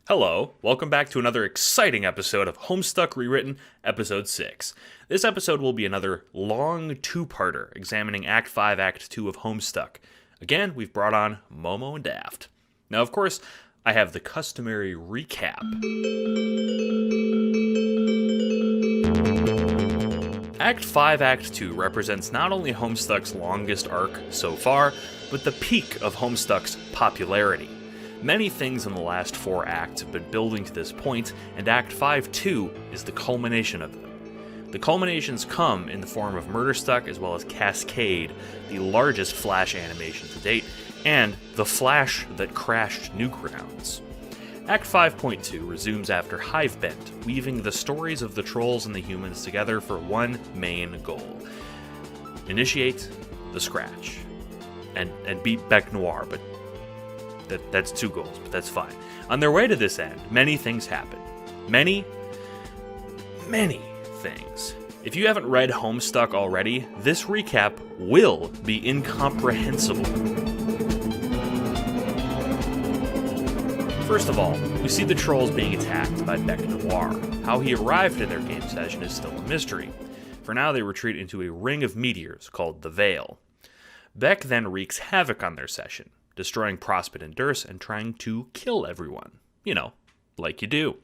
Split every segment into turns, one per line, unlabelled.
Hello, welcome back to another exciting episode of Homestuck Rewritten, Episode 6. This episode will be another long two-parter examining Act 5, Act 2 of Homestuck. Again, we've brought on Momo and Daft. Now, of course, I have the customary recap. Act 5, Act 2 represents not only Homestuck's longest arc so far, but the peak of Homestuck's popularity. Many things in the last four acts have been building to this point, and Act 5-2 is the culmination of them. The culminations come in the form of Murderstuck as well as Cascade, the largest Flash animation to date, and the Flash that crashed Newgrounds. Act 5.2 resumes after Hivebent, weaving the stories of the trolls and the humans together for one main goal. Initiate the Scratch. And beat Bec Noir, but that's two goals, but that's fine. On their way to this end, many things happen. Many things. If you haven't read Homestuck already, this recap will be incomprehensible. First of all, we see the trolls being attacked by Bec Noir. How he arrived in their game session is still a mystery. For now, they retreat into a ring of meteors called the Veil. Bec then wreaks havoc on their session, destroying Prospect and Durst and trying to kill everyone. You know, like you do.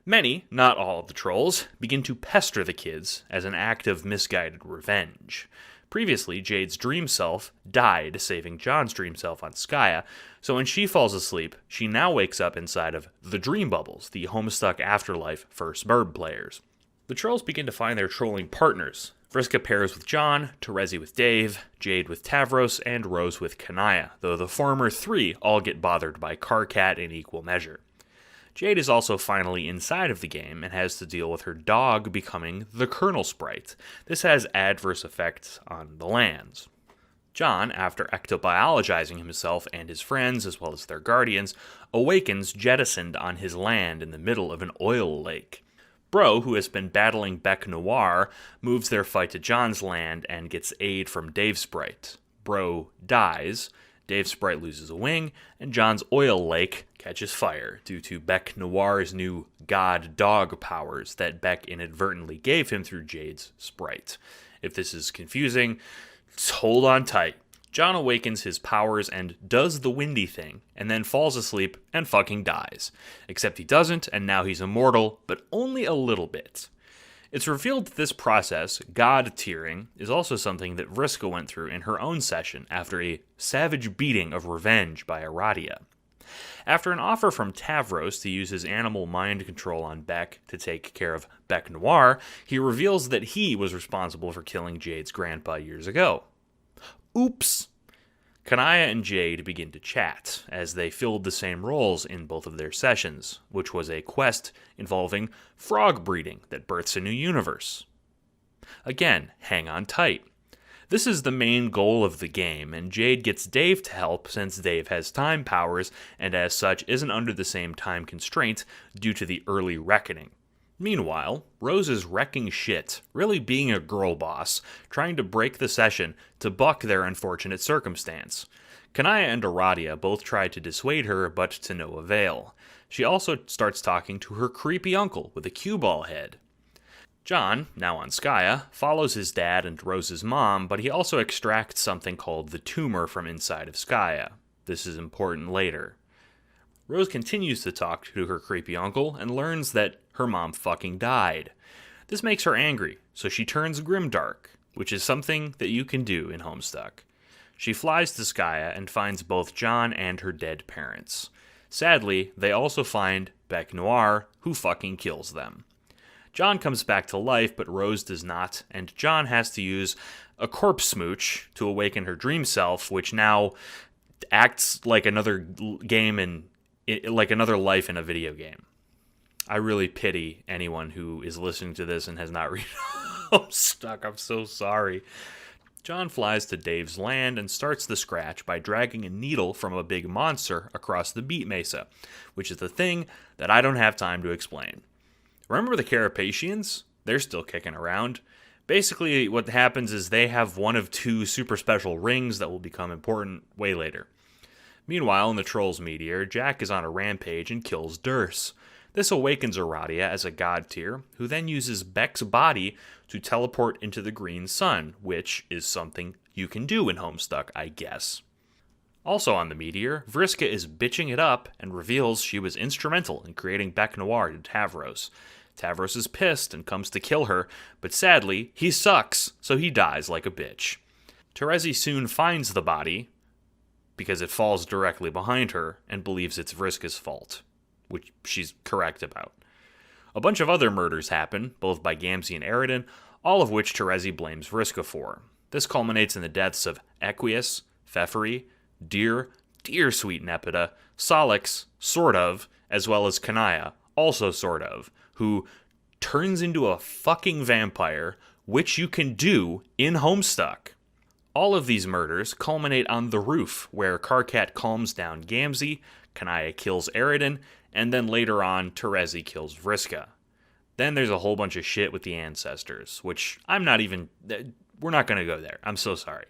Many, not all of the trolls, begin to pester the kids as an act of misguided revenge. Previously, Jade's dream self died saving John's dream self on Skya, so when she falls asleep, she now wakes up inside of the Dream Bubbles, the Homestuck Afterlife First Bird players. The trolls begin to find their trolling partners. Vriska pairs with John, Terezi with Dave, Jade with Tavros, and Rose with Kanaya, though the former three all get bothered by Carcat in equal measure. Jade is also finally inside of the game and has to deal with her dog becoming the Colonel Sprite. This has adverse effects on the lands. John, after ectobiologizing himself and his friends, as well as their guardians, awakens jettisoned on his land in the middle of an oil lake. Bro, who has been battling Bec Noir, moves their fight to John's land and gets aid from Dave Sprite. Bro dies, Dave Sprite loses a wing, and John's oil lake catches fire due to Bec Noir's new god dog powers that Bec inadvertently gave him through Jade's sprite. If this is confusing, just hold on tight. John awakens his powers and does the windy thing, and then falls asleep and fucking dies. Except he doesn't, and now he's immortal, but only a little bit. It's revealed that this process, god tiering, is also something that Vriska went through in her own session after a savage beating of revenge by Aradia. After an offer from Tavros to use his animal mind control on Bec to take care of Bec Noir, he reveals that he was responsible for killing Jade's grandpa years ago. Oops! Kanaya and Jade begin to chat, as they filled the same roles in both of their sessions, which was a quest involving frog breeding that births a new universe. Again, hang on tight. This is the main goal of the game, and Jade gets Dave to help since Dave has time powers, and as such isn't under the same time constraint due to the early reckoning. Meanwhile, Rose is wrecking shit, really being a girl boss, trying to break the session to buck their unfortunate circumstance. Kanaya and Aradia both try to dissuade her, but to no avail. She also starts talking to her creepy uncle with a cue ball head. John, now on Skya, follows his dad and Rose's mom, but he also extracts something called the tumor from inside of Skya. This is important later. Rose continues to talk to her creepy uncle and learns that her mom fucking died. This makes her angry, so she turns grimdark, which is something that you can do in Homestuck. She flies to Skya and finds both John and her dead parents. Sadly, they also find Bec Noir, who fucking kills them. John comes back to life, but Rose does not, and John has to use a corpse smooch to awaken her dream self, which now acts like another game like another life in a video game. I really pity anyone who is listening to this and has not read Homestuck. I'm so sorry. John flies to Dave's land and starts the scratch by dragging a needle from a big monster across the beat mesa, which is the thing that I don't have time to explain. Remember the Carapacians? They're still kicking around. Basically, what happens is they have one of two super special rings that will become important way later. Meanwhile, in the Trolls meteor, Jack is on a rampage and kills Durst. This awakens Aradia as a god tier, who then uses Beck's body to teleport into the green sun, which is something you can do in Homestuck, I guess. Also on the meteor, Vriska is bitching it up and reveals she was instrumental in creating Beck Noir to Tavros. Tavros is pissed and comes to kill her, but sadly, he sucks, so he dies like a bitch. Terezi soon finds the body, because it falls directly behind her, and believes it's Vriska's fault, which she's correct about. A bunch of other murders happen, both by Gamzee and Aridin, all of which Terezi blames Vriska for. This culminates in the deaths of Equius, Pfeffery, Dear Sweet Nepeta, Solix, sort of, as well as Kanaya, also sort of, who turns into a fucking vampire, which you can do in Homestuck. All of these murders culminate on the roof, where Karkat calms down Gamzee, Kanaya kills Aridin, and then later on, Terezi kills Vriska. Then there's a whole bunch of shit with the ancestors, which we're not going to go there. I'm so sorry.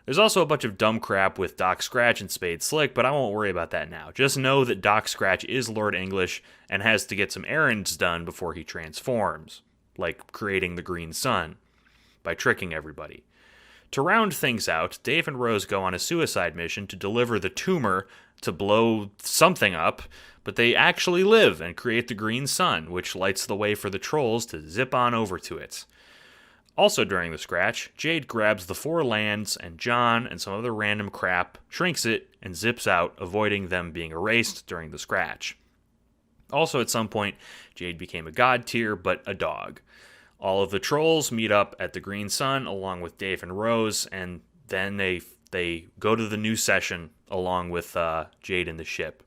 There's also a bunch of dumb crap with Doc Scratch and Spade Slick, but I won't worry about that now. Just know that Doc Scratch is Lord English and has to get some errands done before he transforms, like creating the green sun, by tricking everybody. To round things out, Dave and Rose go on a suicide mission to deliver the tumor to blow something up, but they actually live and create the green sun, which lights the way for the trolls to zip on over to it. Also during the scratch, Jade grabs the 4 lands and John and some other random crap, shrinks it, and zips out, avoiding them being erased during the scratch. Also at some point, Jade became a god tier, but a dog. All of the trolls meet up at the Green Sun along with Dave and Rose, and then they go to the new session along with Jade and the ship.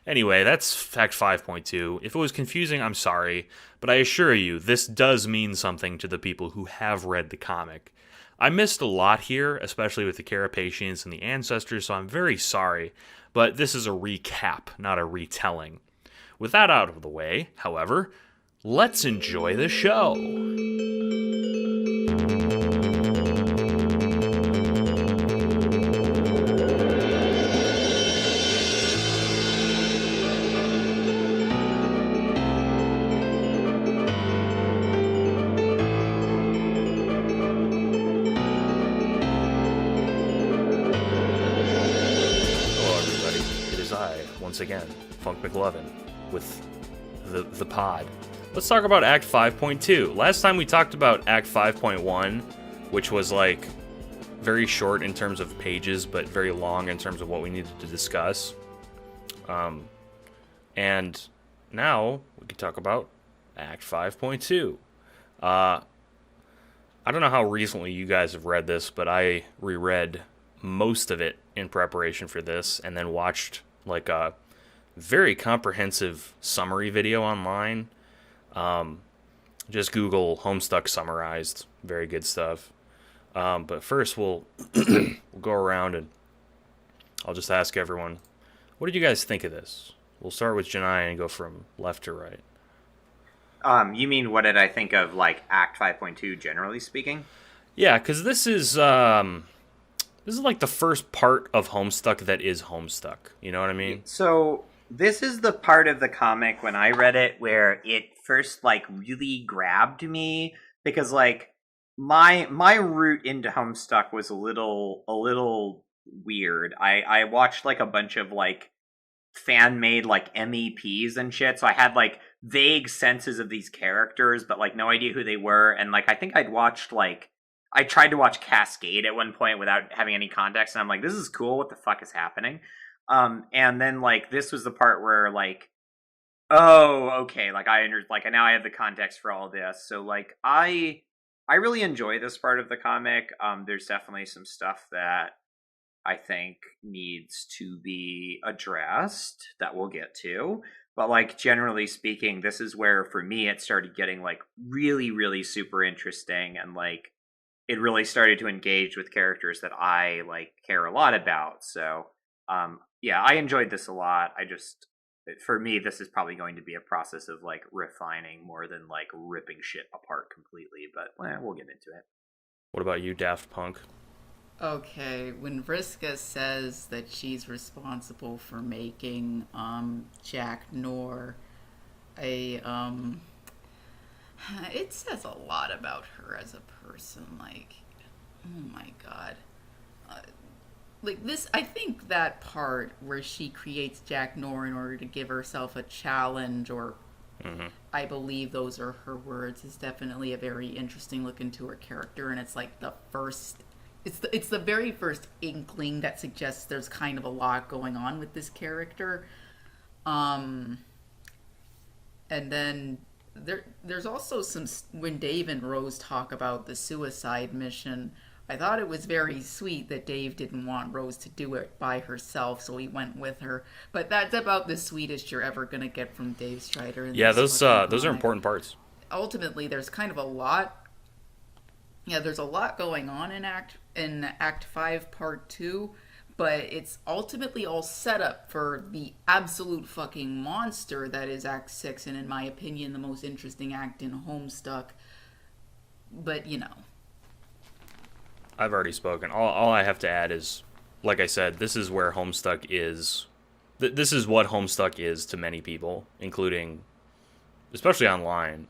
Anyway, that's Fact 5.2. If it was confusing, I'm sorry, but I assure you, this does mean something to the people who have read the comic. I missed a lot here, especially with the Carapacians and the Ancestors, so I'm very sorry, but this is a recap, not a retelling. With that out of the way, however, let's enjoy the show. Once again, Funk McLovin with the pod. Let's talk about Act 5.2. Last time we talked about Act 5.1, which was like very short in terms of pages, but very long in terms of what we needed to discuss. And now we can talk about Act 5.2. I don't know how recently you guys have read this, but I reread most of it in preparation for this, and then watched like a very comprehensive summary video online. Just Google Homestuck summarized. Very good stuff. But first we'll go around and I'll just ask everyone, what did you guys think of this? We'll start with Janai and go from left to right.
You mean what did I think of like Act 5.2 generally speaking?
Yeah, because this is like the first part of Homestuck that is Homestuck. You know what I mean?
So this is the part of the comic when I read it where it first like really grabbed me, because like my route into Homestuck was a little weird. I watched like a bunch of like fan made like MEPs and shit, so I had like vague senses of these characters but like no idea who they were. And like I think I tried to watch Cascade at one point without having any context, and I'm like, this is cool, what the fuck is happening? And then like this was the part where like, oh, okay, like now I have the context for all this. So like I really enjoy this part of the comic. There's definitely some stuff that I think needs to be addressed that we'll get to. But like generally speaking, this is where for me it started getting like really, really super interesting, and like it really started to engage with characters that I like care a lot about. So yeah, I enjoyed this a lot. For me, this is probably going to be a process of like refining more than like ripping shit apart completely, but we'll get into it.
What about you, Daft Punk?
Okay, when Vriska says that she's responsible for making Jack Nor a it says a lot about her as a person. Like, oh my god. Uh, like this, I think that part where she creates Jack Nor in order to give herself a challenge, or I believe those are her words, is definitely a very interesting look into her character, and it's like the first. It's the very first inkling that suggests there's kind of a lot going on with this character. And then there's also some, when Dave and Rose talk about the suicide mission, I thought it was very sweet that Dave didn't want Rose to do it by herself, so he went with her. But that's about the sweetest you're ever gonna get from Dave Strider.
Yeah, those are important parts.
Ultimately, there's kind of a lot. Yeah, there's a lot going on in Act 5, Part 2, but it's ultimately all set up for the absolute fucking monster that is Act 6, and in my opinion, the most interesting act in Homestuck. But, you know.
I've already spoken. All I have to add is, like I said, this is where Homestuck is. This is what Homestuck is to many people, including, especially online.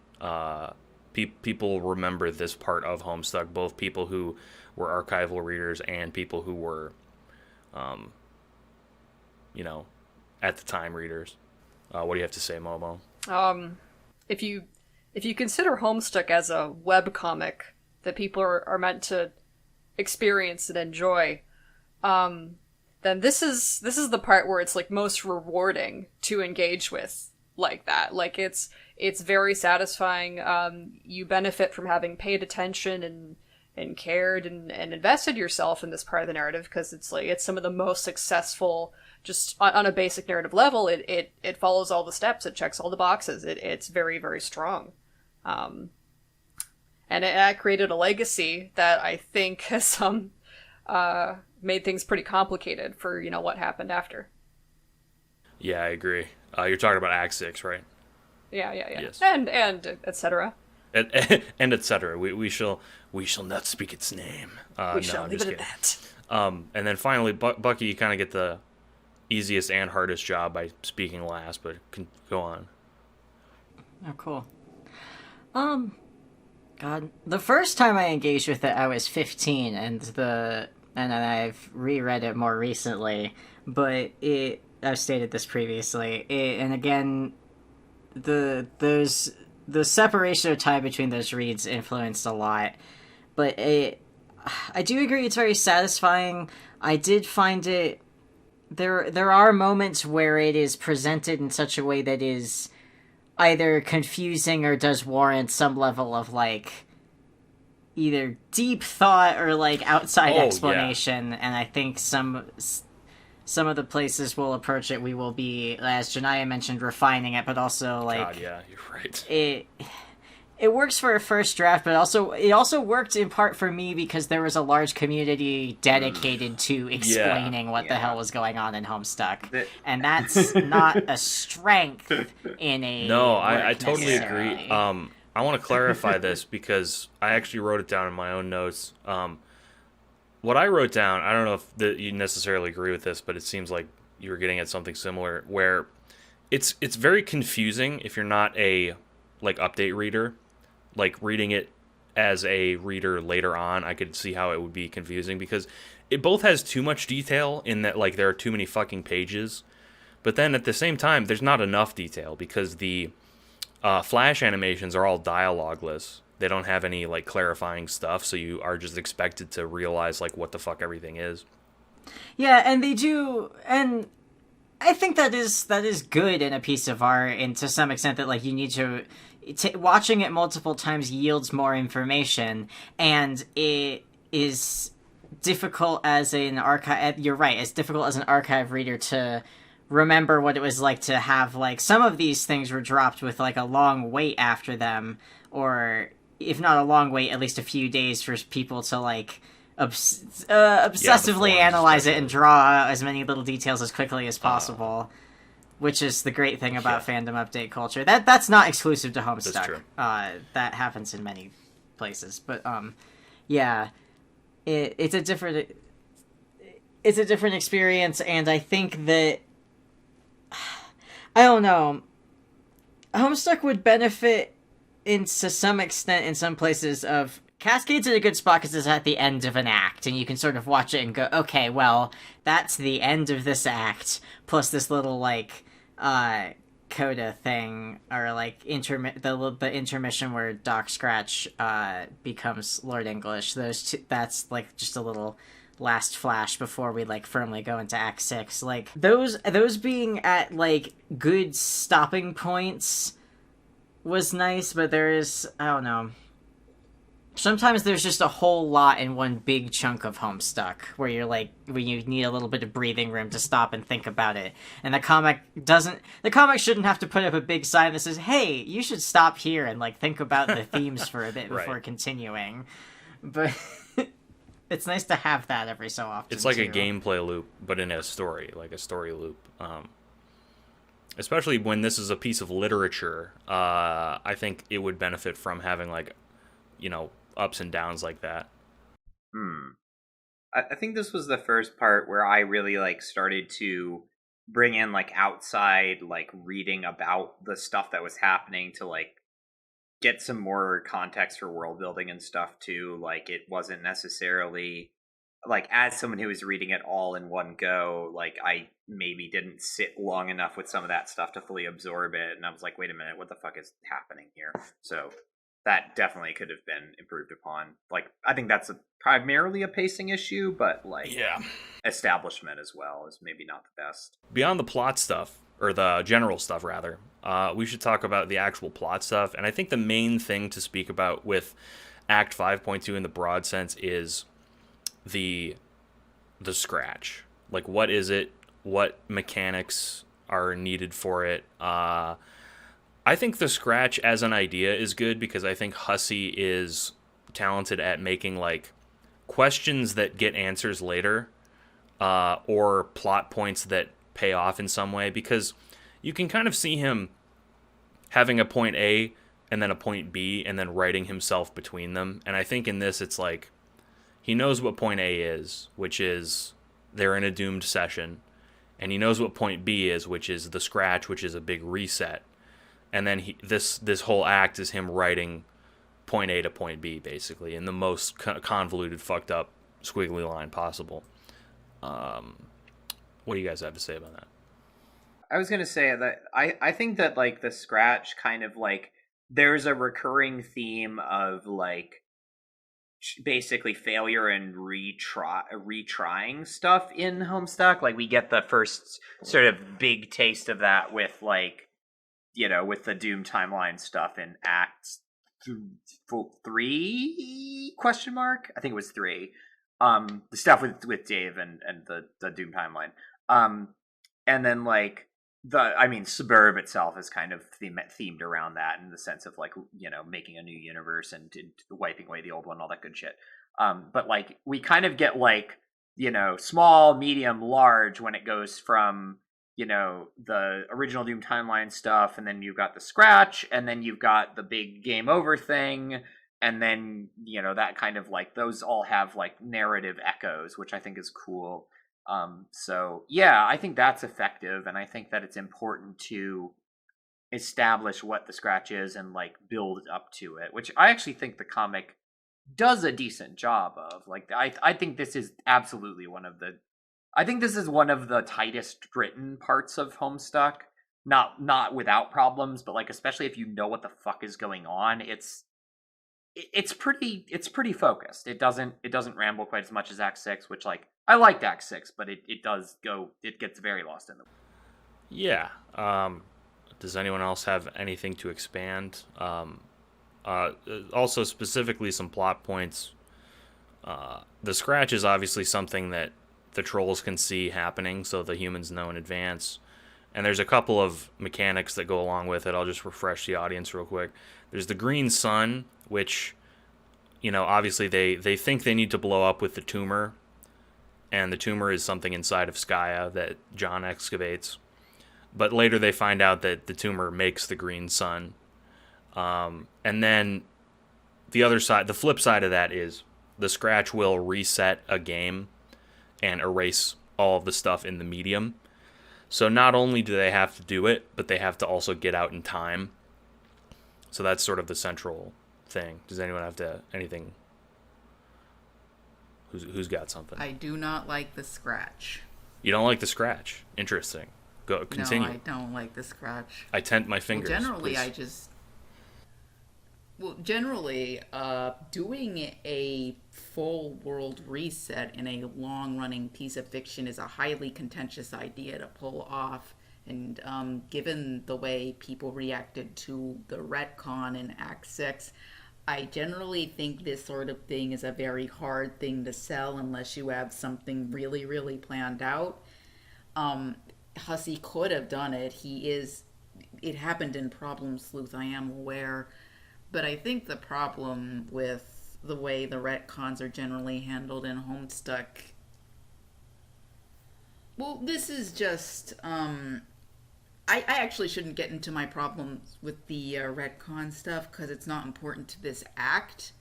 People remember this part of Homestuck, both people who were archival readers and people who were, at the time readers. What do you have to say, Momo?
If you consider Homestuck as a webcomic that people are meant to experience and enjoy, then this is the part where it's like most rewarding to engage with like that. Like it's very satisfying. You benefit from having paid attention and cared and invested yourself in this part of the narrative, because it's some of the most successful, just on a basic narrative level. It follows all the steps, it checks all the boxes, it's very, very strong. And it created a legacy that I think has made things pretty complicated for what happened after.
Yeah, I agree. You're talking about Act 6, right?
Yeah.
Yes.
And et cetera.
And et cetera. We shall not speak its name.
We shall leave it at that.
And then finally, Bucky, you kind of get the easiest and hardest job by speaking last, but go on.
Oh, cool. God, the first time I engaged with it, I was 15, and then I've reread it more recently, but I've stated this previously, and again, the separation of time between those reads influenced a lot, but I do agree it's very satisfying. I did find it, there are moments where it is presented in such a way that is either confusing or does warrant some level of, like, either deep thought or, like, outside explanation, and I think some of the places we'll approach it, we will be, as Janaya mentioned, refining it, but also, like...
God, yeah, you're right.
It works for a first draft, but it also worked in part for me because there was a large community dedicated to explaining what the hell was going on in Homestuck. And that's not a strength in a...
No, I totally agree. I want to clarify this because I actually wrote it down in my own notes. What I wrote down, I don't know if you necessarily agree with this, but it seems like you were getting at something similar, where it's very confusing if you're not a update reader. Like, reading it as a reader later on, I could see how it would be confusing, because it both has too much detail in that, like, there are too many fucking pages, but then at the same time, there's not enough detail, because the Flash animations are all dialogueless. They don't have any, like, clarifying stuff, so you are just expected to realize, like, what the fuck everything is.
Yeah, and they do, and I think that is good in a piece of art, and to some extent that, like, you need to... watching it multiple times yields more information, and it is difficult as an archive... You're right, it's difficult as an archive reader to remember what it was like to have, like, some of these things were dropped with, like, a long wait after them, or if not a long wait, at least a few days for people to, like, obsessively analyze it and draw as many little details as quickly as possible. Which is the great thing about fandom update culture. That's not exclusive to Homestuck.
That's true.
That happens in many places. But, yeah. it's a different experience, and I think that I don't know. Homestuck would benefit to some extent in some places of Cascade's in a good spot because it's at the end of an act, and you can sort of watch it and go, okay, well, that's the end of this act, plus this little, like, coda thing, or, like, the intermission where Doc Scratch, becomes Lord English. Those two, that's, like, just a little last flash before we, like, firmly go into Act 6. Like, those being at, like, good stopping points was nice, but I don't know. Sometimes there's just a whole lot in one big chunk of Homestuck where where you need a little bit of breathing room to stop and think about it. And the comic shouldn't have to put up a big sign that says, hey, you should stop here and, like, think about the themes for a bit before continuing. But it's nice to have that every so often.
It's like a gameplay loop, but in a story, like a story loop. Especially when this is a piece of literature, I think it would benefit from having, like, ups and downs like that.
I think this was the first part where I really, like, started to bring in, like, outside, like, reading about the stuff that was happening to, like, get some more context for world building and stuff too. Like, it wasn't necessarily, like, as someone who was reading it all in one go, like, I maybe didn't sit long enough with some of that stuff to fully absorb it, and I was like, wait a minute, what the fuck is happening here? So that definitely could have been improved upon. Like, I think that's primarily a pacing issue, but, like, establishment as well is maybe not the best.
Beyond the plot stuff, or the general stuff rather, we should talk about the actual plot stuff. And I think the main thing to speak about with Act 5.2 in the broad sense is the Scratch. Like, what is it? What mechanics are needed for it? I think the Scratch as an idea is good because I think Hussey is talented at making, like, questions that get answers later, or plot points that pay off in some way, because you can kind of see him having a point A and then a point B and then writing himself between them. And I think in this it's like he knows what point A is, which is they're in a doomed session, and he knows what point B is, which is the Scratch, which is a big reset. And then this whole act is him writing point A to point B, basically, in the most convoluted, fucked up, squiggly line possible. What do you guys have to say about that?
I was going to say that I think that, like, the Scratch kind of, like, there's a recurring theme of, like, basically failure and retrying stuff in Homestuck. Like, we get the first sort of big taste of that with, like, with the Doom timeline stuff in Act 3 ? I think it was 3. The stuff with Dave and the Doom timeline. And then, like, Suburb itself is kind of themed around that, in the sense of, like, making a new universe and wiping away the old one, all that good shit. But, like, we kind of get, like, small, medium, large when it goes from, the original Doom timeline stuff, and then you've got the Scratch, and then you've got the big game over thing, and then, that kind of, like, those all have, like, narrative echoes, which I think is cool. So yeah, I think that's effective, and I think that it's important to establish what the Scratch is and, like, build up to it, which I actually think the comic does a decent job of. Like, I think this is absolutely one of the tightest written parts of Homestuck. Not without problems, but, like, especially if you know what the fuck is going on, it's pretty focused. It doesn't ramble quite as much as Act 6, which, like, I liked Act 6, but it gets very lost in the.
Yeah. Does anyone else have anything to expand? Also, specifically some plot points. The Scratch is obviously something that the trolls can see happening, so the humans know in advance. And there's a couple of mechanics that go along with it. I'll just refresh the audience real quick. There's the green sun, which, obviously they think they need to blow up with the tumor. And the tumor is something inside of Skaya that John excavates. But later they find out that the tumor makes the green sun. And then the flip side of that is the Scratch will reset a game and erase all of the stuff in the medium. So not only do they have to do it, but they have to also get out in time. So that's sort of the central thing. Does anyone have anything? Who's got something?
I do not like the Scratch.
You don't like the Scratch? Interesting. Go continue.
No, I don't like the Scratch.
I tent my fingers.
Generally, doing a full world reset in a long-running piece of fiction is a highly contentious idea to pull off. And given the way people reacted to the retcon in Act 6, I generally think this sort of thing is a very hard thing to sell unless you have something really, really planned out. Hussey could have done it. It happened in Problem Sleuth, I am aware. But I think the problem with the way the retcons are generally handled in Homestuck... Well, this is just... I actually shouldn't get into my problems with the retcon stuff because it's not important to this act.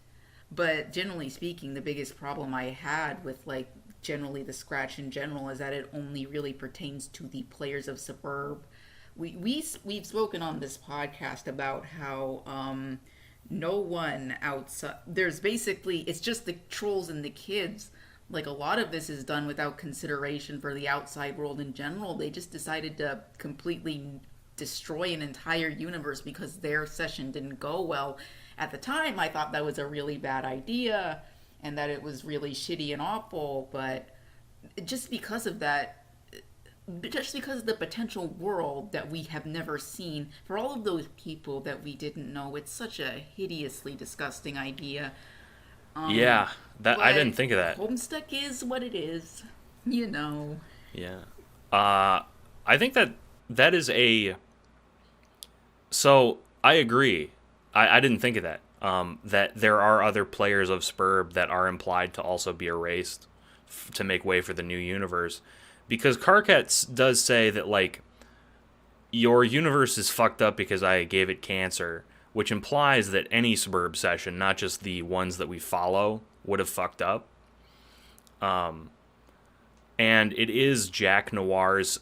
But generally speaking, the biggest problem I had with, like, generally the Scratch in general is that it only really pertains to the players of Suburb. We've spoken on this podcast about how no one outside... There's basically... It's just the trolls and the kids. Like, a lot of this is done without consideration for the outside world in general. They just decided to completely destroy an entire universe because their session didn't go well. At the time, I thought that was a really bad idea and that it was really shitty and awful, but just because of that, just because of the potential world that we have never seen, for all of those people that we didn't know, it's such a hideously disgusting idea.
Yeah, I didn't think of that.
Homestuck is what it is, you know.
Yeah. I think that is a... So, I agree. I didn't think of that. That there are other players of Spurb that are implied to also be erased to make way for the new universe. Because Karkat does say that, like, your universe is fucked up because I gave it cancer, which implies that any Suburb session, not just the ones that we follow, would have fucked up. And it is Jack Noir's...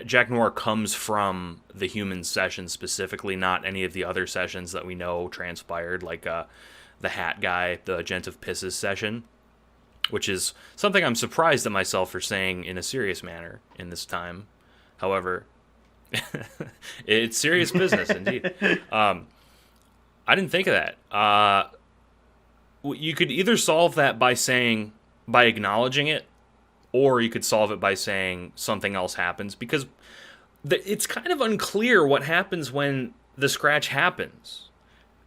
Jack Noir comes from the human session specifically, not any of the other sessions that we know transpired, like the Hat Guy, the Gent of Pisses session, which is something I'm surprised at myself for saying in a serious manner in this time. However... it's serious business indeed. I didn't think of that. You could either solve that by acknowledging it, or you could solve it by saying something else happens, because it's kind of unclear what happens when the Scratch happens,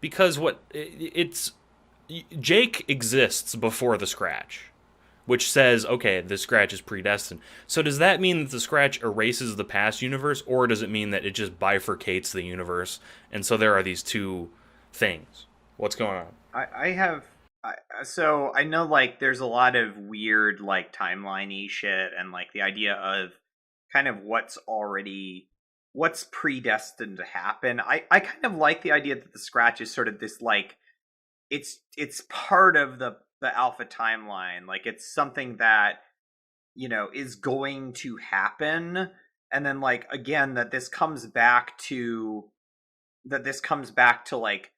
because Jake exists before the Scratch, which says, okay, the Scratch is predestined. So does that mean that the Scratch erases the past universe, or does it mean that it just bifurcates the universe, and so there are these two things? What's going on?
So I know, like, there's a lot of weird, like, timeline-y shit, and, like, the idea of kind of what's predestined to happen. I kind of like the idea that the Scratch is sort of this, like, it's part of the alpha timeline. Like, it's something that, you know, is going to happen, and then, like, again, that this comes back to like,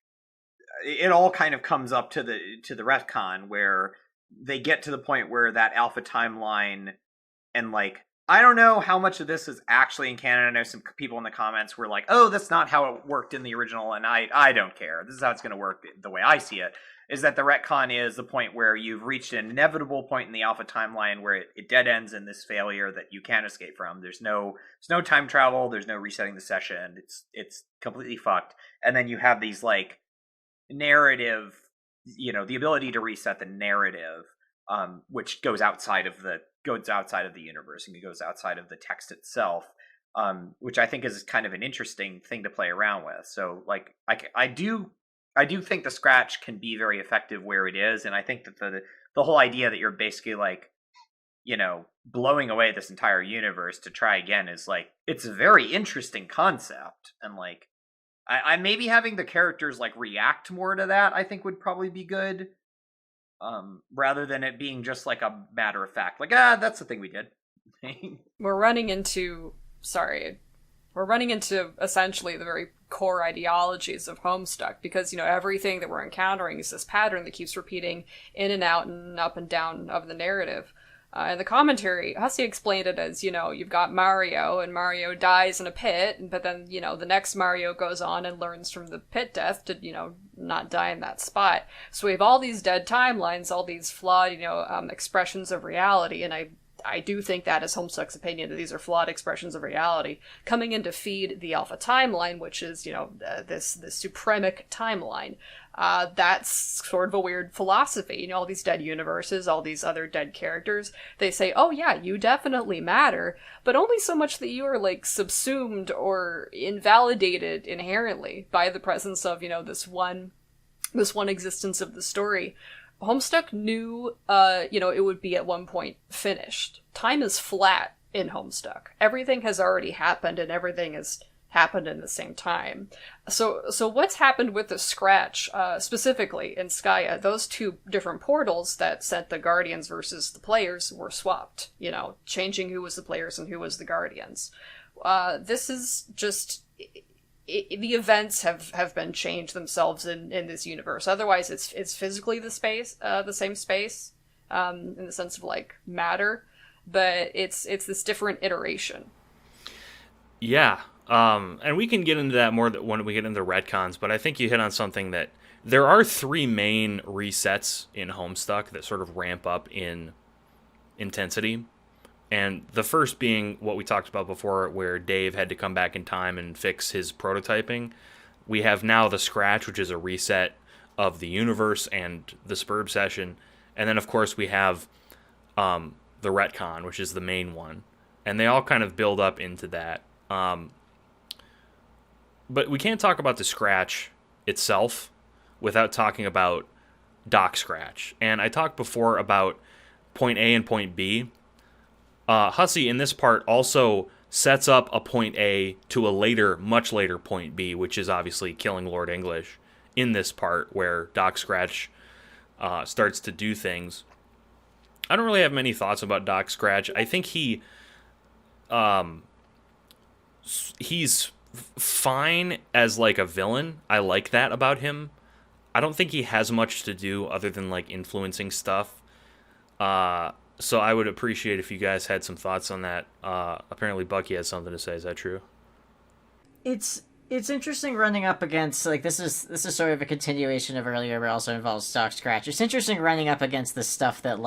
it all kind of comes up to the retcon, where they get to the point where that alpha timeline, and, like, I don't know how much of this is actually in canon. I know some people in the comments were like, oh, that's not how it worked in the original, and I don't care. This is how it's going to work the way I see it, is that the retcon is the point where you've reached an inevitable point in the alpha timeline where it dead ends in this failure that you can't escape from. There's no time travel, there's no resetting the session. It's completely fucked. And then you have these, like, narrative, you know, the ability to reset the narrative, which goes outside of the universe, and it goes outside of the text itself, which I think is kind of an interesting thing to play around with. So, like, I do think the Scratch can be very effective where it is, and I think that the whole idea that you're basically, like, you know, blowing away this entire universe to try again is, like, it's a very interesting concept, and, like, I maybe having the characters, like, react more to that, I think, would probably be good. rather than it being just like a matter of fact, like, that's the thing we did.
We're running into essentially the very core ideologies of Homestuck, because, everything that we're encountering is this pattern that keeps repeating in and out and up and down of the narrative. In the commentary, Hussey explained it as, you've got Mario, and Mario dies in a pit, but then, the next Mario goes on and learns from the pit death to, not die in that spot. So we have all these dead timelines, all these flawed, expressions of reality, and I do think that is Homestuck's opinion, that these are flawed expressions of reality, coming in to feed the Alpha timeline, which is, this supremic timeline. That's sort of a weird philosophy. All these dead universes, all these other dead characters, they say, oh yeah, you definitely matter, but only so much that you are, subsumed or invalidated inherently by the presence of, this one existence of the story. Homestuck knew, it would be at one point finished. Time is flat in Homestuck. Everything has already happened, and everything has happened in the same time. So what's happened with the Scratch, specifically in Skya? Those two different portals that sent the Guardians versus the players were swapped, changing who was the players and who was the Guardians. This is just... the events have been changed themselves in this universe. Otherwise, it's physically the same space, in the sense of matter, but it's this different iteration.
Yeah, and we can get into that more when we get into retcons. But I think you hit on something, that there are 3 main resets in Homestuck that sort of ramp up in intensity. And the first being what we talked about before, where Dave had to come back in time and fix his prototyping. We have now the Scratch, which is a reset of the universe and the Spurb session. And then, of course, we have the retcon, which is the main one. And they all kind of build up into that. But we can't talk about the Scratch itself without talking about Doc Scratch. And I talked before about point A and point B. Hussey, in this part, also sets up a point A to a much later point B, which is obviously killing Lord English, in this part where Doc Scratch starts to do things. I don't really have many thoughts about Doc Scratch. I think he's fine as a villain. I like that about him. I don't think he has much to do other than influencing stuff. So I would appreciate if you guys had some thoughts on that. Apparently Bucky has something to say. Is that true?
It's interesting running up against, this is sort of a continuation of earlier, but also involves Doc Scratch. It's interesting running up against the stuff that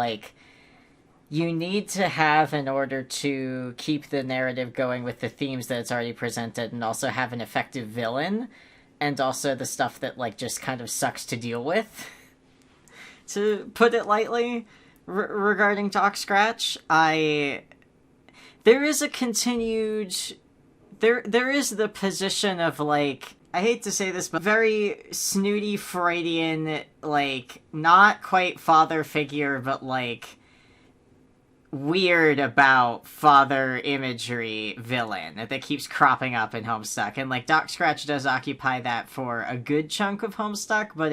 you need to have in order to keep the narrative going with the themes that it's already presented, and also have an effective villain, and also the stuff that just kind of sucks to deal with, to put it lightly. Regarding Doc Scratch, there is a continued... There is the position of, I hate to say this, but very snooty Freudian, not quite father figure, but, weird about father imagery villain that keeps cropping up in Homestuck. And, Doc Scratch does occupy that for a good chunk of Homestuck, but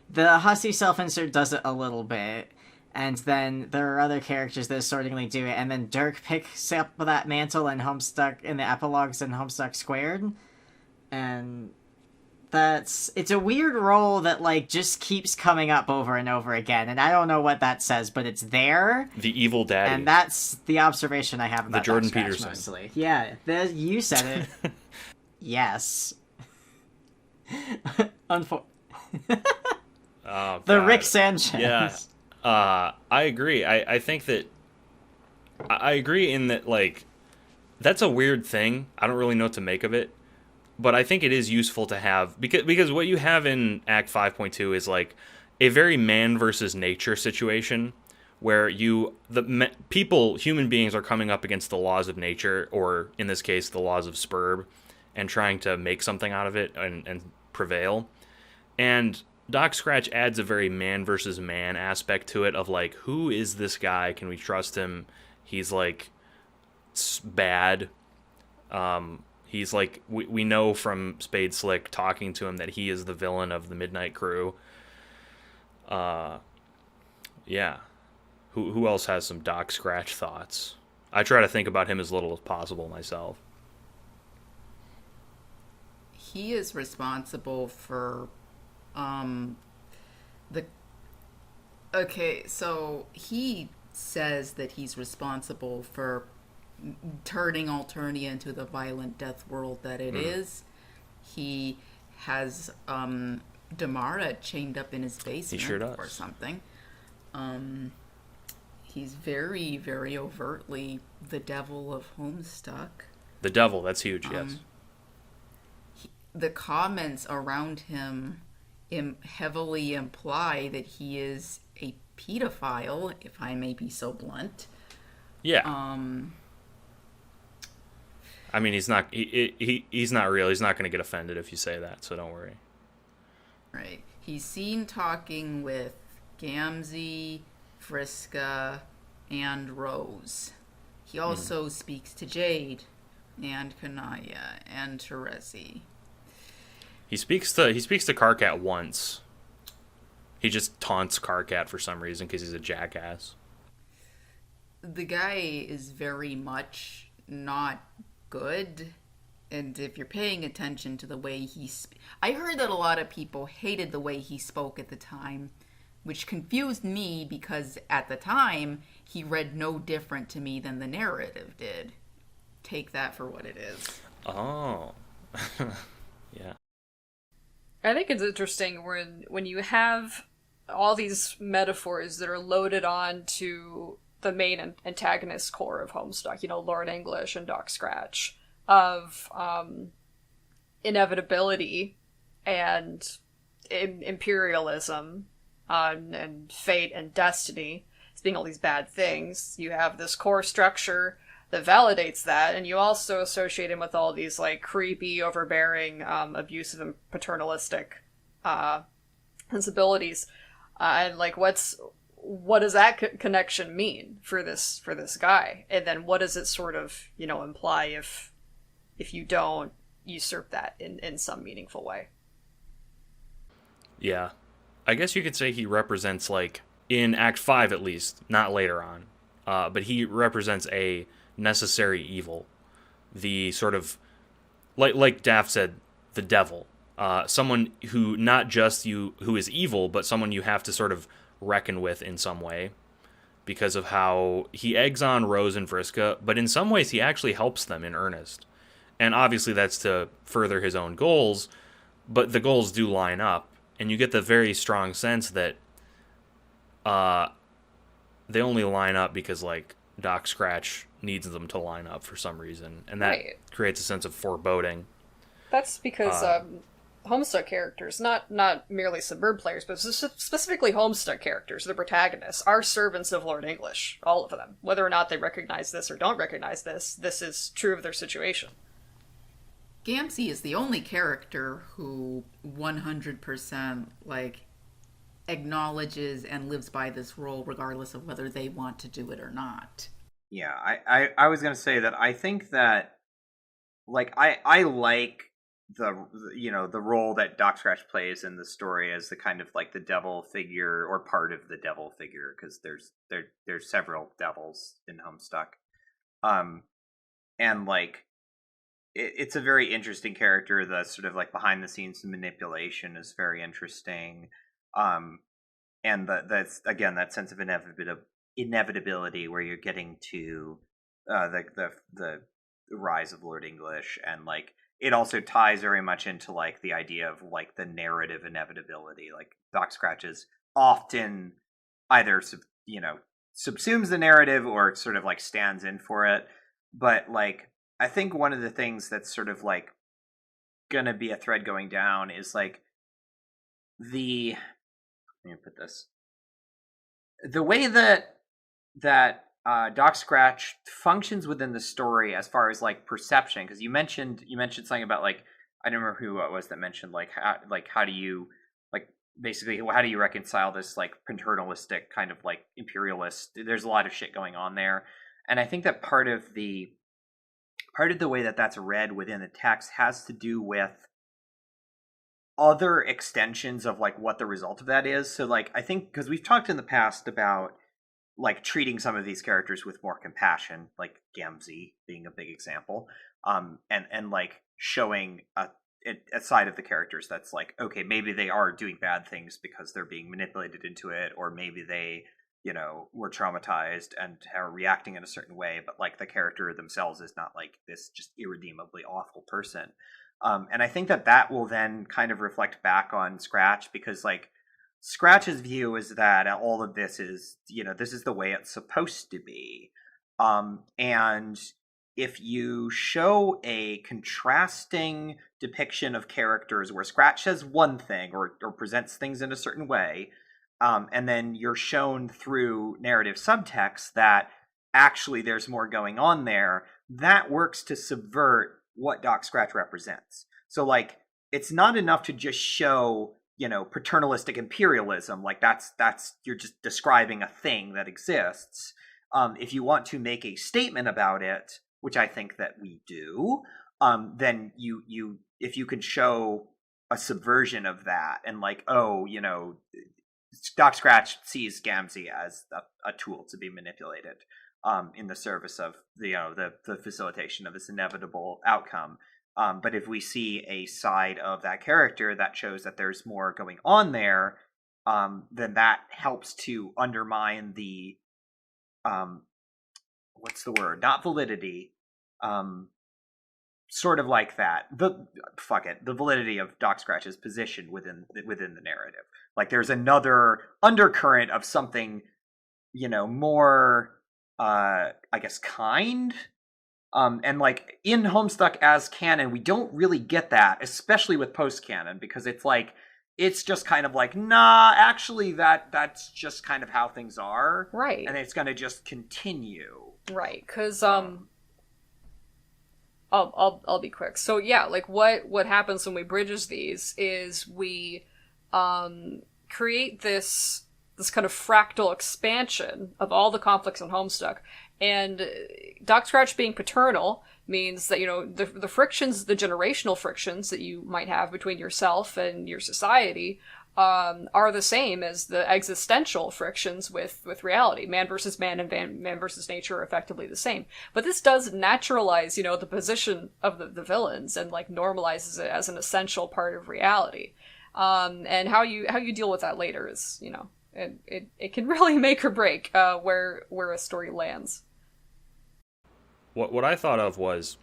the Hussey self-insert does it a little bit. And then there are other characters that sortingly do it, and then Dirk picks up that mantle in Homestuck, in the epilogues in Homestuck Squared. And it's a weird role that, just keeps coming up over and over again, and I don't know what that says, but it's there.
The evil daddy.
And that's the observation I have about
the Jordan
Doc Scratch,
Peterson.
mostly. Yeah, you said it. Yes.
Oh,
the
God.
Rick Sanchez.
Yeah. I agree. I think that... I agree in that, that's a weird thing. I don't really know what to make of it. But I think it is useful to have... Because what you have in Act 5.2 is, a very man versus nature situation, where human beings are coming up against the laws of nature, or, in this case, the laws of Spurb, and trying to make something out of it and prevail. And... Doc Scratch adds a very man versus man aspect to it of who is this guy? Can we trust him? He's bad. He's we know from Spade Slick talking to him that he is the villain of the Midnight Crew. Yeah. Who else has some Doc Scratch thoughts? I try to think about him as little as possible myself.
He is responsible for um the okay, so he says that he's responsible for turning Alternia into the violent death world that it is. He has Damara chained up in his basement
He sure does.
or something. He's very, very overtly the devil of Homestuck.
The devil, that's huge, yes.
The comments around him heavily imply that he is a pedophile, if I may be so blunt.
Yeah. I mean, he's not he's not real. He's not going to get offended if you say that, so don't worry.
Right. He's seen talking with Gamzee, Vriska, and Rose. He also speaks to Jade and Kanaya and Terezi.
He speaks to Karkat once. He just taunts Karkat for some reason because he's a jackass.
The guy is very much not good, and if you're paying attention to the way I heard that a lot of people hated the way he spoke at the time, which confused me because at the time he read no different to me than the narrative did. Take that for what it is.
Oh. Yeah.
I think it's interesting when you have all these metaphors that are loaded on to the main antagonist core of Homestuck, Lord English and Doc Scratch, of inevitability and imperialism and fate and destiny as being all these bad things. You have this core structure that validates that, and you also associate him with all these creepy, overbearing, abusive and paternalistic sensibilities. And what does that connection mean for this guy? And then what does it sort of imply if you don't usurp that in some meaningful way?
Yeah. I guess you could say he represents, in Act 5 at least, not later on, but he represents a necessary evil. The sort of, like Daft said, the devil. Someone who not just who is evil, but someone you have to sort of reckon with in some way because of how he eggs on Rose and Vriska, but in some ways he actually helps them in earnest. And obviously that's to further his own goals, but the goals do line up, and you get the very strong sense that they only line up because Doc Scratch needs them to line up for some reason, and that creates a sense of foreboding.
That's because Homestuck characters, not merely Suburb players, but specifically Homestuck characters, the protagonists, are servants of Lord English, all of them. Whether or not they recognize this or don't recognize this is true of their situation.
Gamzee is the only character who 100% acknowledges and lives by this role regardless of whether they want to do it or not.
Yeah, I was gonna say that I think that I like the role that Doc Scratch plays in the story as the kind of the devil figure or part of the devil figure, because there's several devils in Homestuck, and it's a very interesting character. The sort of behind the scenes manipulation is very interesting, and that's again that sense of inevitability where you're getting to the rise of Lord English, and it also ties very much into the idea of the narrative inevitability. Doc Scratch is often either subsumes the narrative or sort of stands in for it, but I think one of the things that's sort of gonna be a thread going down is let me put this, the way that Doc Scratch functions within the story as far as perception, because you mentioned something about I don't remember who it was that mentioned how do you basically how do you reconcile this paternalistic kind of imperialist, there's a lot of shit going on there, and I think that part of the way that that's read within the text has to do with other extensions of like what the result of that is. So like I think because we've talked in the past about like treating some of these characters with more compassion, like Gamzee being a big example, and like showing a side of the characters that's like, okay, maybe they are doing bad things because they're being manipulated into it, or maybe they, you know, were traumatized and are reacting in a certain way, but like the character themselves is not like this just irredeemably awful person. And I think that will then kind of reflect back on Scratch, because like Scratch's view is that all of this is, you know, this is the way it's supposed to be. And if you show a contrasting depiction of characters where Scratch says one thing or presents things in a certain way, and then you're shown through narrative subtext that actually there's more going on there, that works to subvert what Doc Scratch represents. So like, it's not enough to just show, you know, paternalistic imperialism, like that's you're just describing a thing that exists. If you want to make a statement about it, which I think that we do, then you if you can show a subversion of that, and like, oh, you know, Doc Scratch sees Gamzee as a tool to be manipulated in the service of the, you know, the facilitation of this inevitable outcome. But if we see a side of that character that shows that there's more going on there, then that helps to undermine the what's the word? Not validity. Sort of like that. The validity of Doc Scratch's position within the narrative. Like there's another undercurrent of something, you know, more I guess kind. And like in Homestuck as canon, we don't really get that, especially with post canon, because it's like it's just kind of like, nah, actually that's just kind of how things are.
Right.
And it's gonna just continue.
Right, because I'll be quick. So yeah, like what happens when we bridges these is we create this kind of fractal expansion of all the conflicts in Homestuck, and Doc Scratch being paternal means that, you know, the frictions, the generational frictions that you might have between yourself and your society are the same as the existential frictions with reality. Man versus man and man versus nature are effectively the same. But this does naturalize, you know, the position of the villains, and like normalizes it as an essential part of reality. And how you deal with that later is, you know, it can really make or break where a story lands.
What I thought of was,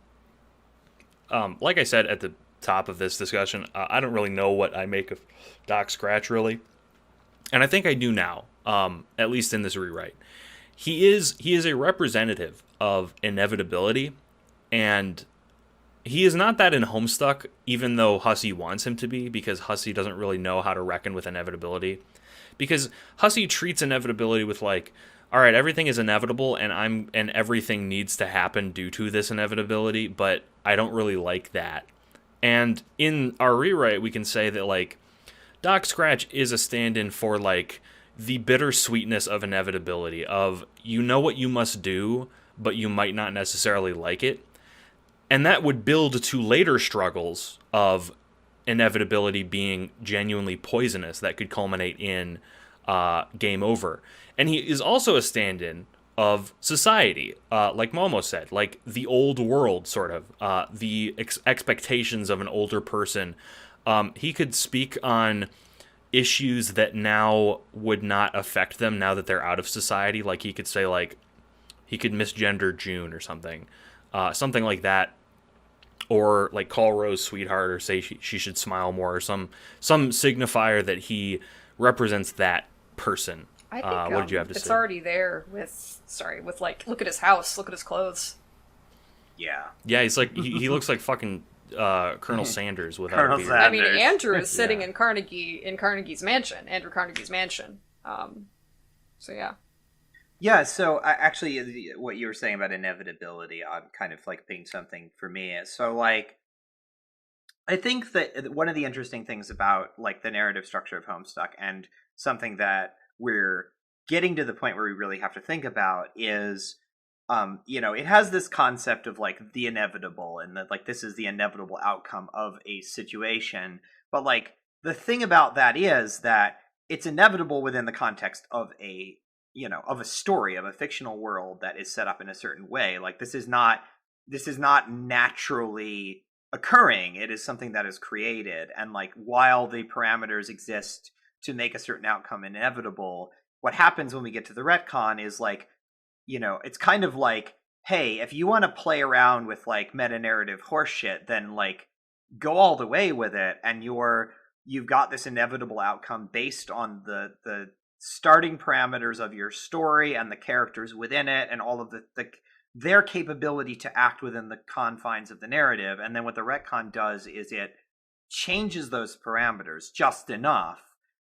like I said at the top of this discussion, I don't really know what I make of Doc Scratch, really. And I think I do now, at least in this rewrite. He is a representative of inevitability, and he is not that in Homestuck, even though Hussey wants him to be, because Hussey doesn't really know how to reckon with inevitability. Because Hussey treats inevitability with like, all right, everything is inevitable, and everything needs to happen due to this inevitability, but I don't really like that. And in our rewrite, we can say that like Doc Scratch is a stand-in for like the bittersweetness of inevitability, of you know what you must do, but you might not necessarily like it. And that would build to later struggles of inevitability being genuinely poisonous that could culminate in game over. And he is also a stand-in of society, like Momo said, like the old world, sort of, the expectations of an older person. He could speak on issues that now would not affect them now that they're out of society. Like he could say, like, he could misgender June or something, something like that. Or like call Rose sweetheart, or say she should smile more, or some signifier that he represents that person.
I think
what did you have to
it's
say?
already there with like, look at his house, look at his clothes.
Yeah.
Yeah, he's like he looks like fucking Colonel Sanders without
Colonel
a beard.
Sanders.
I mean, Andrew is sitting in Carnegie's mansion. Andrew Carnegie's mansion. So yeah.
Yeah, so actually, what you were saying about inevitability, I'm kind of like being something for me. So, like, I think that one of the interesting things about like the narrative structure of Homestuck, and something that we're getting to the point where we really have to think about, is, you know, it has this concept of like the inevitable, and that like this is the inevitable outcome of a situation, but like the thing about that is that it's inevitable within the context of a story, of a fictional world that is set up in a certain way. Like this is not naturally occurring. It is something that is created, and like while the parameters exist to make a certain outcome inevitable, what happens when we get to the retcon is like, it's kind of like, hey, if you want to play around with like meta narrative horseshit, then like go all the way with it, and you've got this inevitable outcome based on the starting parameters of your story and the characters within it and all of their capability to act within the confines of the narrative. And then what the retcon does is it changes those parameters just enough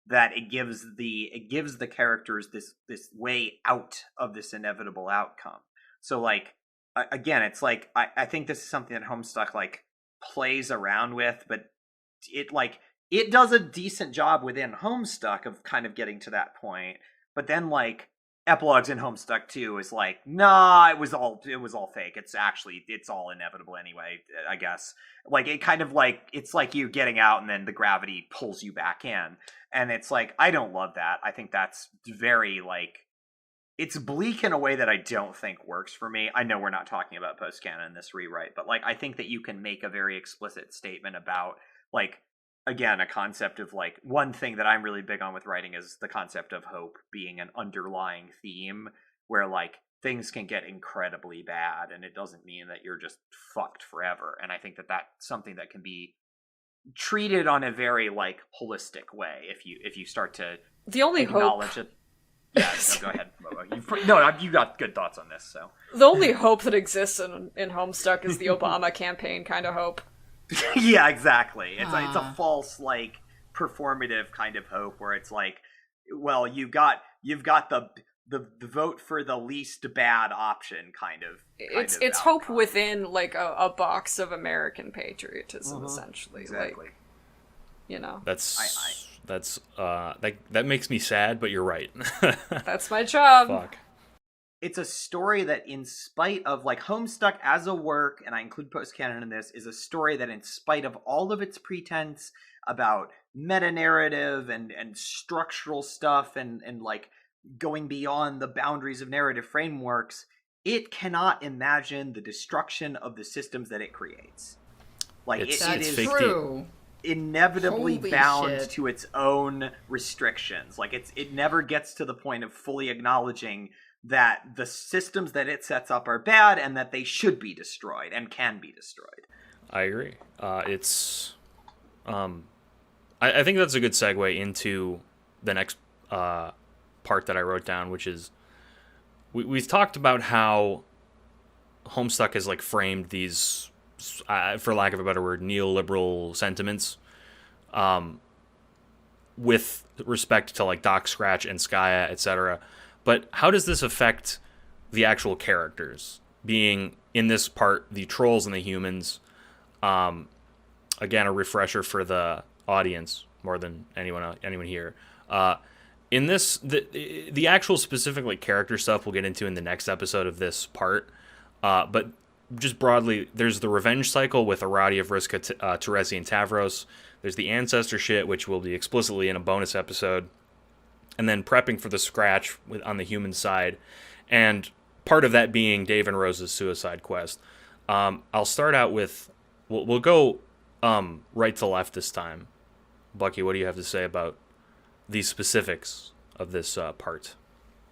that it gives the characters this way out of this inevitable outcome. So like again, it's like I think this is something that Homestuck like plays around with, but it does a decent job within Homestuck of kind of getting to that point. But then like Epilogues in Homestuck 2 is like, nah, it was all fake. It's all inevitable anyway, I guess. Like it kind of like, it's like you getting out and then the gravity pulls you back in. And it's like, I don't love that. I think that's very like, it's bleak in a way that I don't think works for me. I know we're not talking about post-canon in this rewrite, but like I think that you can make a very explicit statement about like, again, a concept of like, one thing that I'm really big on with writing is the concept of hope being an underlying theme where like things can get incredibly bad and it doesn't mean that you're just fucked forever. And I think that that's something that can be treated on a very like holistic way if you start to
The only
acknowledge
hope...
it. Yeah, no, go ahead, Momo. You got good thoughts on this, so.
The only hope that exists in Homestuck is the Obama campaign kind of hope.
Yeah, exactly. It's a false, like, performative kind of hope where it's like, well, you've got the vote for the least bad option kind of
It's
outcome.
hope within like a box of American patriotism, essentially.
Exactly.
Like,
That makes me sad, but you're right.
That's my job.
Fuck.
It's a story that, in spite of like Homestuck as a work, and I include post-canon in this, is a story that in spite of all of its pretense about meta-narrative and structural stuff and like going beyond the boundaries of narrative frameworks, it cannot imagine the destruction of the systems that it creates. Like it is
true.
Inevitably
Holy
bound
shit.
to its own restrictions. Like it never gets to the point of fully acknowledging that the systems that it sets up are bad and that they should be destroyed and can be destroyed.
I agree. I think that's a good segue into the next part that I wrote down, which is we've talked about how Homestuck has like framed these, for lack of a better word, neoliberal sentiments, with respect to like Doc Scratch and Skaya, etc. But how does this affect the actual characters? Being in this part, the trolls and the humans. Again, a refresher for the audience more than anyone here. In this, the actual specific like character stuff we'll get into in the next episode of this part. But just broadly, there's the revenge cycle with Aradia, Vriska, Terezi, and Tavros. There's the ancestor shit, which will be explicitly in a bonus episode. And then prepping for the scratch on the human side. And part of that being Dave and Rose's suicide quest. I'll start out with... We'll go right to left this time. Bucky, what do you have to say about the specifics of this part?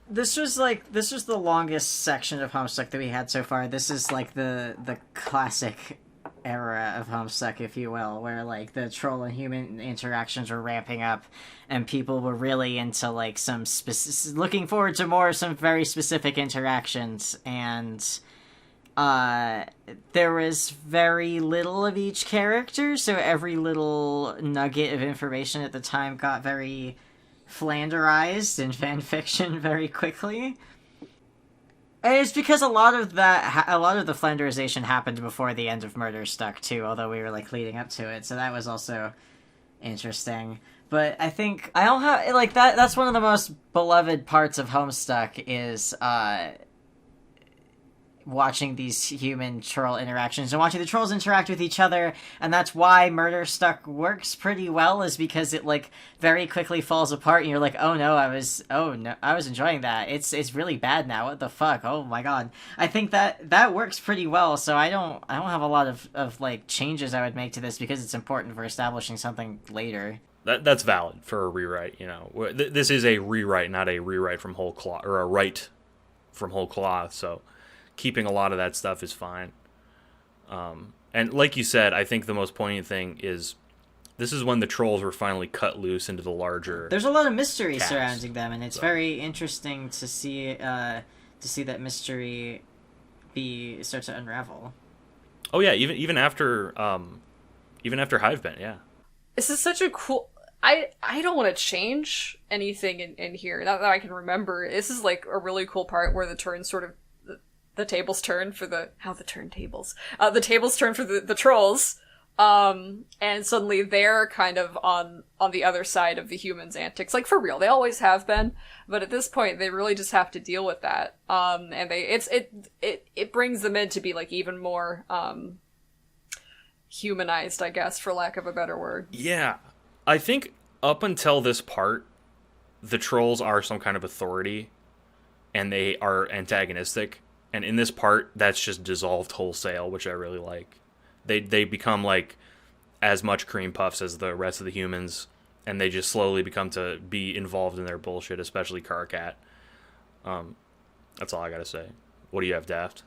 This was the longest section of Homestuck that we had so far. This is like the classic era of Homestuck, if you will, where like the troll and human interactions were ramping up, and people were really into like looking forward to some very specific interactions, and there was very little of each character, so every little nugget of information at the time got very flanderized in fanfiction very quickly. And it's because a lot of the flanderization happened before the end of Murderstuck too, although we were like leading up to it, so that was also interesting. But I think I don't have like that's one of the most beloved parts of Homestuck watching these human troll interactions and watching the trolls interact with each other, and that's why Murder Stuck works pretty well, is because it like very quickly falls apart and you're like, oh no, I was enjoying that. It's really bad now. What the fuck? Oh my god. I think that works pretty well, so I don't have a lot of like changes I would make to this because it's important for establishing something later.
That's valid for a rewrite, you know. This is a rewrite, not a rewrite from whole cloth, or a write from whole cloth, so keeping a lot of that stuff is fine. And like you said, I think the most poignant thing is this is when the trolls were finally cut loose into the larger.
There's a lot of mystery
cast.
surrounding them, and it's very interesting to see that mystery start to unravel.
Oh yeah, even after Hivebent, yeah.
This is such a cool. I don't want to change anything in here. Not that I can remember. This is like a really cool part where the turns sort of the tables turn for the tables turn for the trolls, and suddenly they're kind of on the other side of the humans' antics, like for real. They always have been, but at this point they really just have to deal with that. And it brings them in to be like even more humanized, I guess, for lack of a better word.
Yeah, I think up until this part, the trolls are some kind of authority, and they are antagonistic. And in this part, that's just dissolved wholesale, which I really like. They become like as much cream puffs as the rest of the humans, and they just slowly become to be involved in their bullshit, especially Carcat. That's all I gotta say. What do you have, Daft?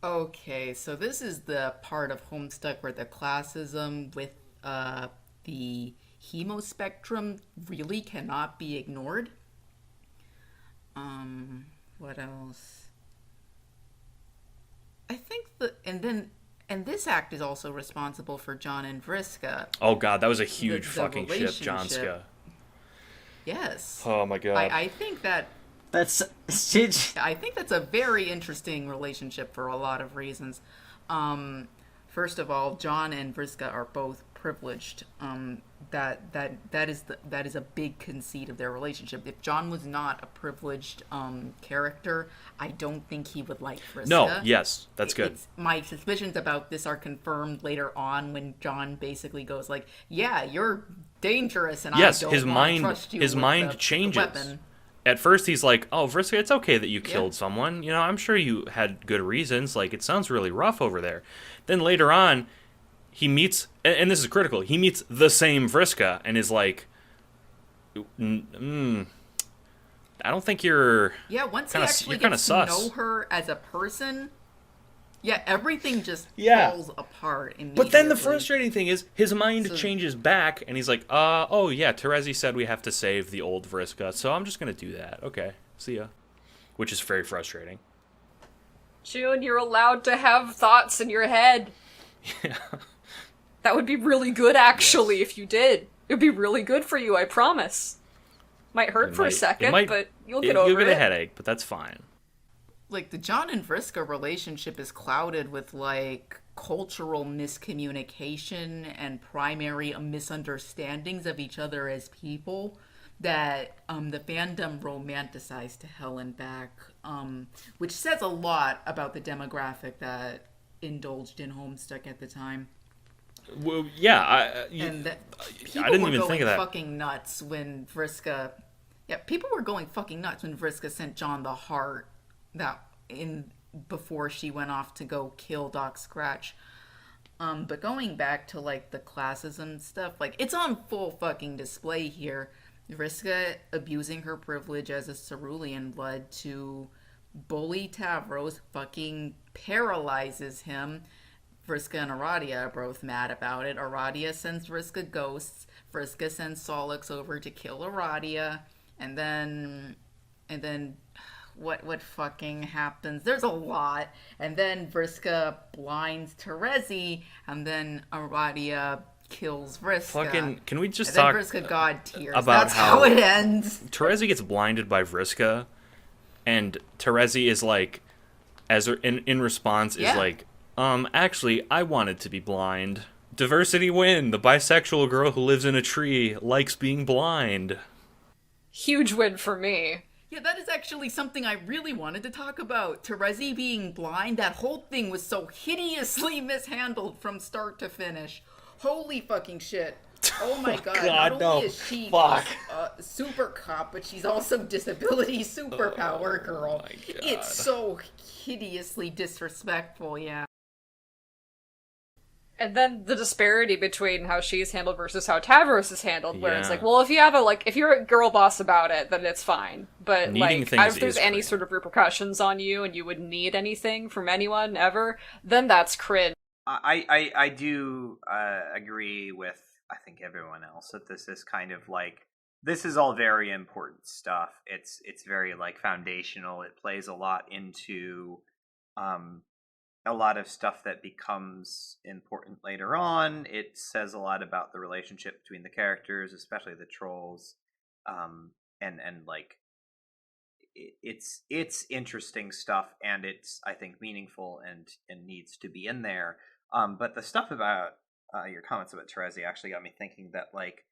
Okay, so this is the part of Homestuck where the classism with the hemospectrum really cannot be ignored. What else? I think and this act is also responsible for John and Vriska.
Oh god, that was a huge
The
fucking ship,
relationship.
Johnska.
Yes.
Oh my god.
I think that
That's
I think that's a very interesting relationship for a lot of reasons. First of all, John and Vriska are both privileged. That is a big conceit of their relationship. If John was not a privileged character, I don't think he would like Vriska.
No, yes, that's good.
My suspicions about this are confirmed later on when John basically goes like, "Yeah, you're dangerous, and
yes,
I don't
his
want
mind
to trust you
his
with
mind
the
changes.
weapon."
At first, he's like, "Oh, Vriska, it's okay that you
Yeah.
killed someone. You know, I'm sure you had good reasons. Like, it sounds really rough over there." Then later on, he meets, and this is critical, he meets the same Vriska and is like, I don't think you're...
Yeah, once
kinda,
he actually
you're kinda
gets to
sus.
know her as a person, yeah, everything just
Yeah.
falls apart immediately.
But then the frustrating thing is, his mind
So-
changes back, and he's like, oh yeah, Terezi said we have to save the old Vriska, so I'm just gonna do that. Okay, see ya. Which is very frustrating.
June, you're allowed to have thoughts in your head.
Yeah.
That would be really good, actually, if you did. It would be really good for you, I promise. Might hurt for a second, but you'll get over it.
You'll get a headache, but that's fine.
Like, the John and Vriska relationship is clouded with, like, cultural miscommunication and primary misunderstandings of each other as people that the fandom romanticized to hell and back, which says a lot about the demographic that indulged in Homestuck at the time.
Well, yeah,
And that people
I didn't
were
even
going
think of that.
fucking nuts when Vriska... Yeah, people were going fucking nuts when Vriska sent John the heart before she went off to go kill Doc Scratch. But going back to, like, the classism stuff, like, it's on full fucking display here. Vriska abusing her privilege as a cerulean led to bully Tavros, fucking paralyzes him. Vriska and Aradia are both mad about it. Aradia sends Vriska ghosts. Vriska sends Solix over to kill Aradia. And then what fucking happens? There's a lot. And then Vriska blinds Terezi, and then Aradia kills Vriska.
Fucking, can we just
and
talk
then Vriska God tears.
about
That's how it ends.
Terezi gets blinded by Vriska, and Terezi is like, in response,
Yeah.
is like, actually, I wanted to be blind. Diversity win. The bisexual girl who lives in a tree likes being blind.
Huge win for me.
Yeah, that is actually something I really wanted to talk about. Terezi being blind, that whole thing was so hideously mishandled from start to finish. Holy fucking shit. Oh my god,
God,
not
no.
only is she
Fuck.
a super cop, but she's also disability superpower girl.
my God.
It's so hideously disrespectful, yeah.
And then the disparity between how she's handled versus how Tavros is handled, where it's
Yeah.
like, well, if you have if you're a girl boss about it, then it's fine. But
Needing
like,
things
if there's
is
any
cringe.
sort of repercussions on you and you wouldn't need anything from anyone ever, then that's cringe.
I do agree with, I think, everyone else that this is kind of like, this is all very important stuff. It's very like foundational. It plays a lot into a lot of stuff that becomes important later on. It says a lot about the relationship between the characters, especially the trolls, and like it's interesting stuff, and it's, I think, meaningful and needs to be in there. But the stuff about your comments about Terezi actually got me thinking that like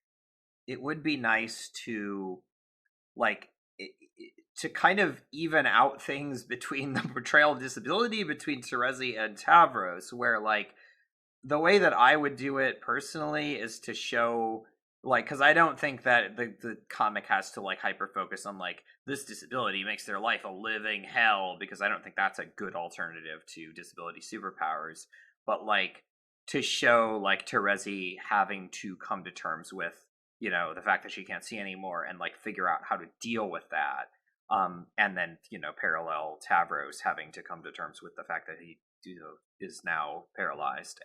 it would be nice to like to kind of even out things between the portrayal of disability between Terezi and Tavros, where like the way that I would do it personally is to show like, because I don't think that the comic has to like hyper focus on like this disability makes their life a living hell, because I don't think that's a good alternative to disability superpowers. But like to show like Terezi having to come to terms with, you know, the fact that she can't see anymore and like figure out how to deal with that. And then, you know, parallel Tavros having to come to terms with the fact that he is now paralyzed,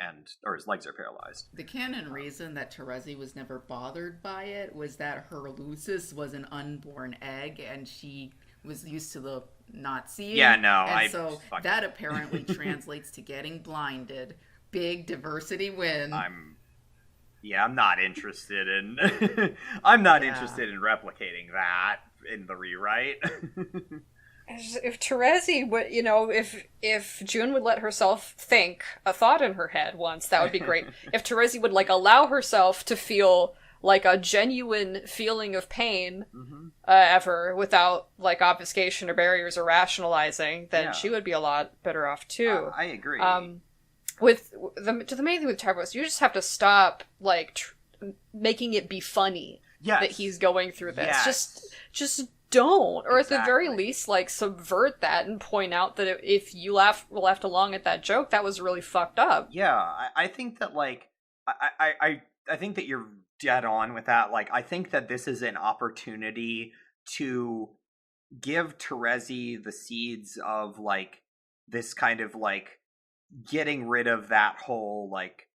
or his legs are paralyzed.
The canon reason that Terezi was never bothered by it was that her Lucis was an unborn egg, and she was used to the not seeing.
Yeah, no,
and so that apparently translates to getting blinded. Big diversity win.
I'm not interested in I'm not interested in replicating that in the rewrite.
If Terezi would, you know, if June would let herself think a thought in her head once, that would be great. If Terezi would like allow herself to feel like a genuine feeling of pain ever, without like obfuscation or barriers or rationalizing, then she would be a lot better off too.
I agree.
With the main thing with Tavros, you just have to stop like making it be funny that he's going through this. Just don't, or at the very least, like subvert that and point out that if you laughed along at that joke, that was really fucked up.
Yeah, I think that like I think that you're dead on with that. Like, I think that this is an opportunity to give Terezi the seeds of like this kind of like getting rid of that whole like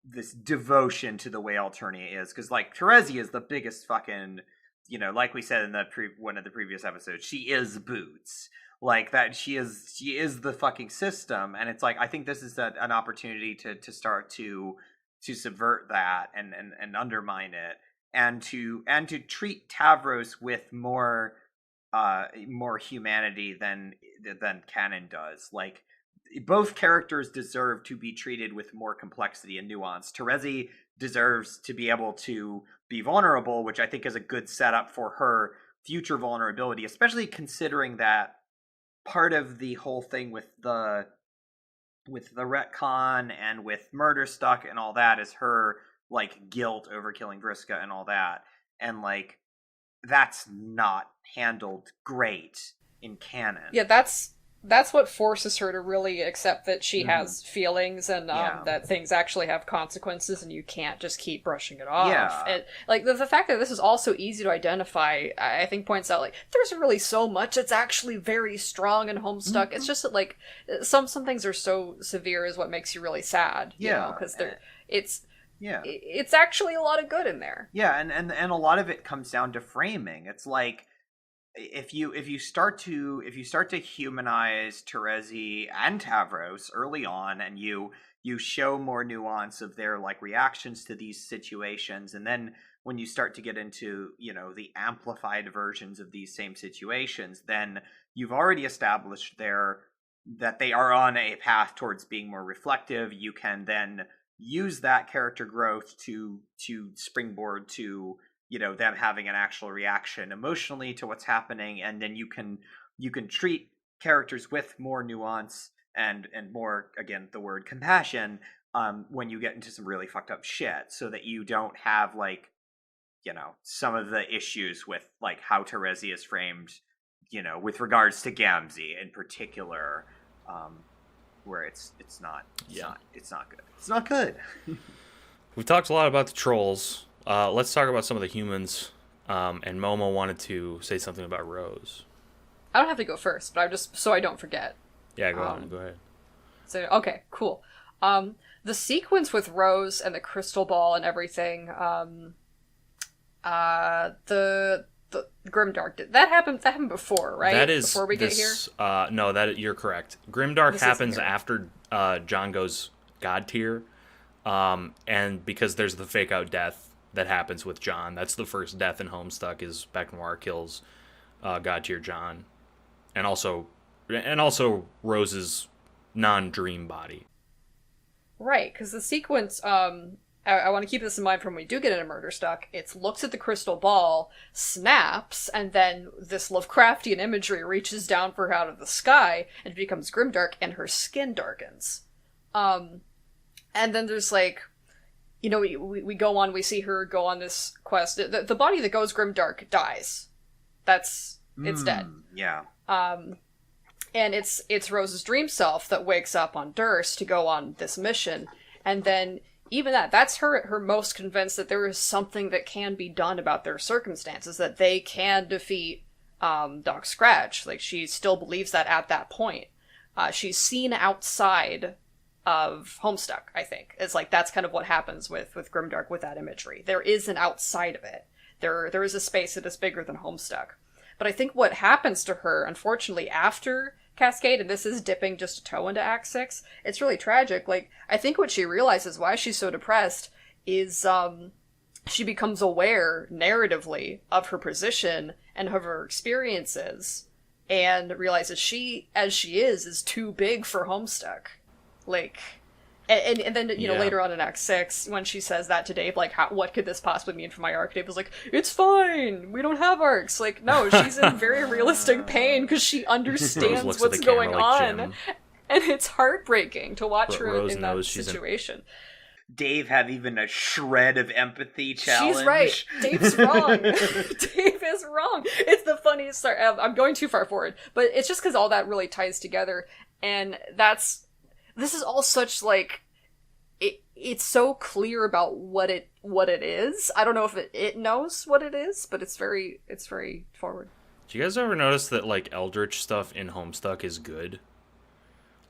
this devotion to the way Alternia is, because like Terezi is the biggest fucking, you know, like we said in the one of the previous episodes, she is Boots, like that. She is the fucking system, and it's like I think this is an opportunity to start to subvert that and undermine it, and to treat Tavros with more humanity than canon does. Like, both characters deserve to be treated with more complexity and nuance. Terezi deserves to be able to be vulnerable, which I think is a good setup for her future vulnerability, especially considering that part of the whole thing with the retcon and with Murder Stuck and all that is her like guilt over killing Vriska and all that. And like that's not handled great in canon.
Yeah, that's what forces her to really accept that she has feelings and that things actually have consequences, and you can't just keep brushing it off.
Yeah.
And, like, the fact that this is also easy to identify, I think points out, like, there's really so much that's actually very strong in Homestuck. It's just that, like, some things are so severe is what makes you really sad. You know, because it's actually a lot of good in there.
Yeah, and a lot of it comes down to framing. It's like, if you start to humanize Terezi and Tavros early on, and you show more nuance of their like reactions to these situations, and then when you start to get into, you know, the amplified versions of these same situations, then you've already established that they are on a path towards being more reflective. You can then use that character growth to springboard to them having an actual reaction emotionally to what's happening, and then you can treat characters with more nuance and more, again, the word compassion, when you get into some really fucked up shit, so that you don't have some of the issues with how Terezi is framed, with regards to Gamzee in particular, where it's not good. It's not good.
We've talked a lot about the trolls. Let's talk about some of the humans. And Momo wanted to say something about Rose.
I don't have to go first, but so I don't forget.
Yeah, go ahead.
So okay, cool. The sequence with Rose and the crystal ball and everything, the Grimdark, that happened before, right?
That is
before we get here.
No, you're correct. Grimdark happens after John goes God tier, and because there's the fake out death that happens with John. That's the first death in Homestuck, is Bec Noir kills God tier John, and also Rose's non-dream body.
Right, because the sequence, I want to keep this in mind from when we do get into Murderstuck. It looks at the crystal ball, snaps, and then this Lovecraftian imagery reaches down for her out of the sky, and it becomes grimdark, and her skin darkens. And then there's we go on, we see her go on this quest. The body that goes grimdark dies. It's dead.
Yeah.
And it's Rose's dream self that wakes up on Durst to go on this mission, and then even that's her most convinced that there is something that can be done about their circumstances, that they can defeat Doc Scratch. She still believes that at that point. She's seen outside of Homestuck, I think. It's that's kind of what happens with Grimdark, with that imagery. There is an outside of it. There is a space that is bigger than Homestuck. But I think what happens to her, unfortunately, after Cascade, and this is dipping just a toe into Act 6, it's really tragic. I think what she realizes why she's so depressed is she becomes aware, narratively, of her position and of her experiences, and realizes she, as she is too big for Homestuck. And then, later on in Act 6, when she says that to Dave, what could this possibly mean for my arc? Dave was like, it's fine, we don't have arcs. No, she's in very realistic pain because she understands what's going on.
Jim.
And it's heartbreaking to watch her
Rose
in that situation.
Dave have even a shred of empathy challenge.
She's right. Dave's wrong. Dave is wrong. It's the funniest. Sorry, I'm going too far forward. But it's just because all that really ties together. And this is all such it's so clear about what it is. I don't know if it knows what it is, but it's very forward.
Do you guys ever notice that Eldritch stuff in Homestuck is good?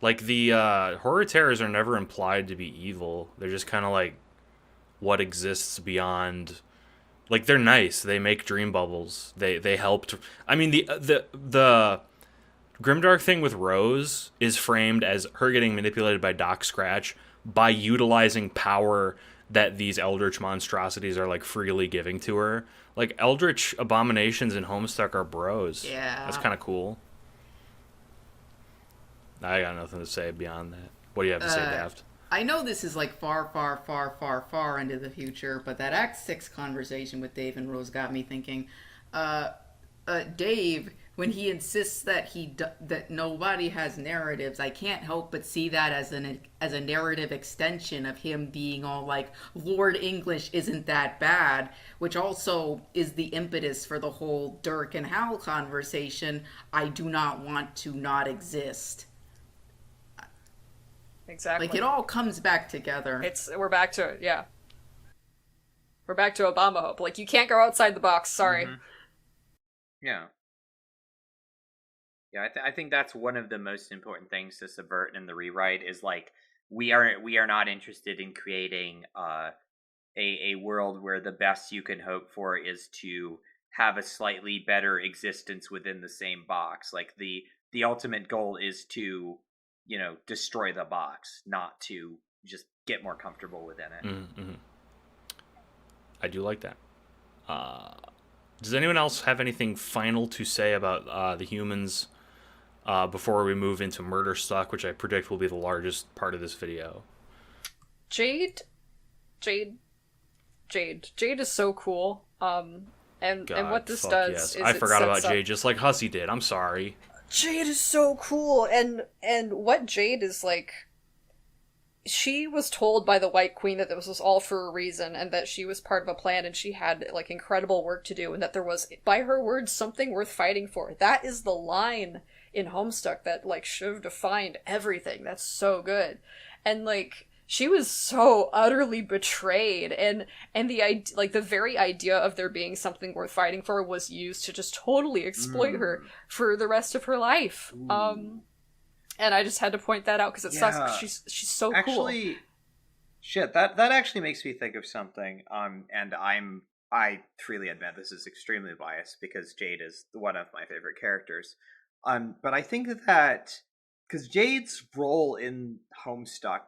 The horror terrors are never implied to be evil. They're just kind of what exists beyond. They're nice. They make dream bubbles. They helped. I mean, the Grimdark thing with Rose is framed as her getting manipulated by Doc Scratch by utilizing power that these Eldritch monstrosities are freely giving to her. Eldritch abominations in Homestuck are bros.
Yeah.
That's kind of cool. I got nothing to say beyond that. What do you have to say, Daft?
I know this is far into the future, but that Act 6 conversation with Dave and Rose got me thinking. Dave, when he insists that that nobody has narratives, I can't help but see that as a narrative extension of him being all Lord English isn't that bad, which also is the impetus for the whole Dirk and Hal conversation. I do not want to not exist.
Exactly.
It all comes back together.
We're back to Obama hope. You can't go outside the box. Sorry.
Mm-hmm. Yeah. Yeah, I think that's one of the most important things to subvert in the rewrite is we are not interested in creating a world where the best you can hope for is to have a slightly better existence within the same box. The ultimate goal is to destroy the box, not to just get more comfortable within it.
Mm-hmm. I do like that. Does anyone else have anything final to say about the humans before we move into Murderstuck, which I predict will be the largest part of this video?
Jade is so cool. And
God,
what this
fuck
does
yes.
is
I
it
forgot about
sets up...
Jade just like Hussey did. I'm sorry.
Jade is so cool, and what Jade is like, she was told by the White Queen that this was all for a reason, and that she was part of a plan, and she had like incredible work to do, and that there was, by her words, something worth fighting for. That is the line in Homestuck that like should have defined everything. That's so good, and like she was so utterly betrayed, and the idea, like the very idea of there being something worth fighting for, was used to just totally exploit her for the rest of her life. And I just had to point that out because it sucks. 'Cause she's so
actually,
cool.
Shit, that actually makes me think of something. And I freely admit this is extremely biased because Jade is one of my favorite characters. But I think that because Jade's role in Homestuck,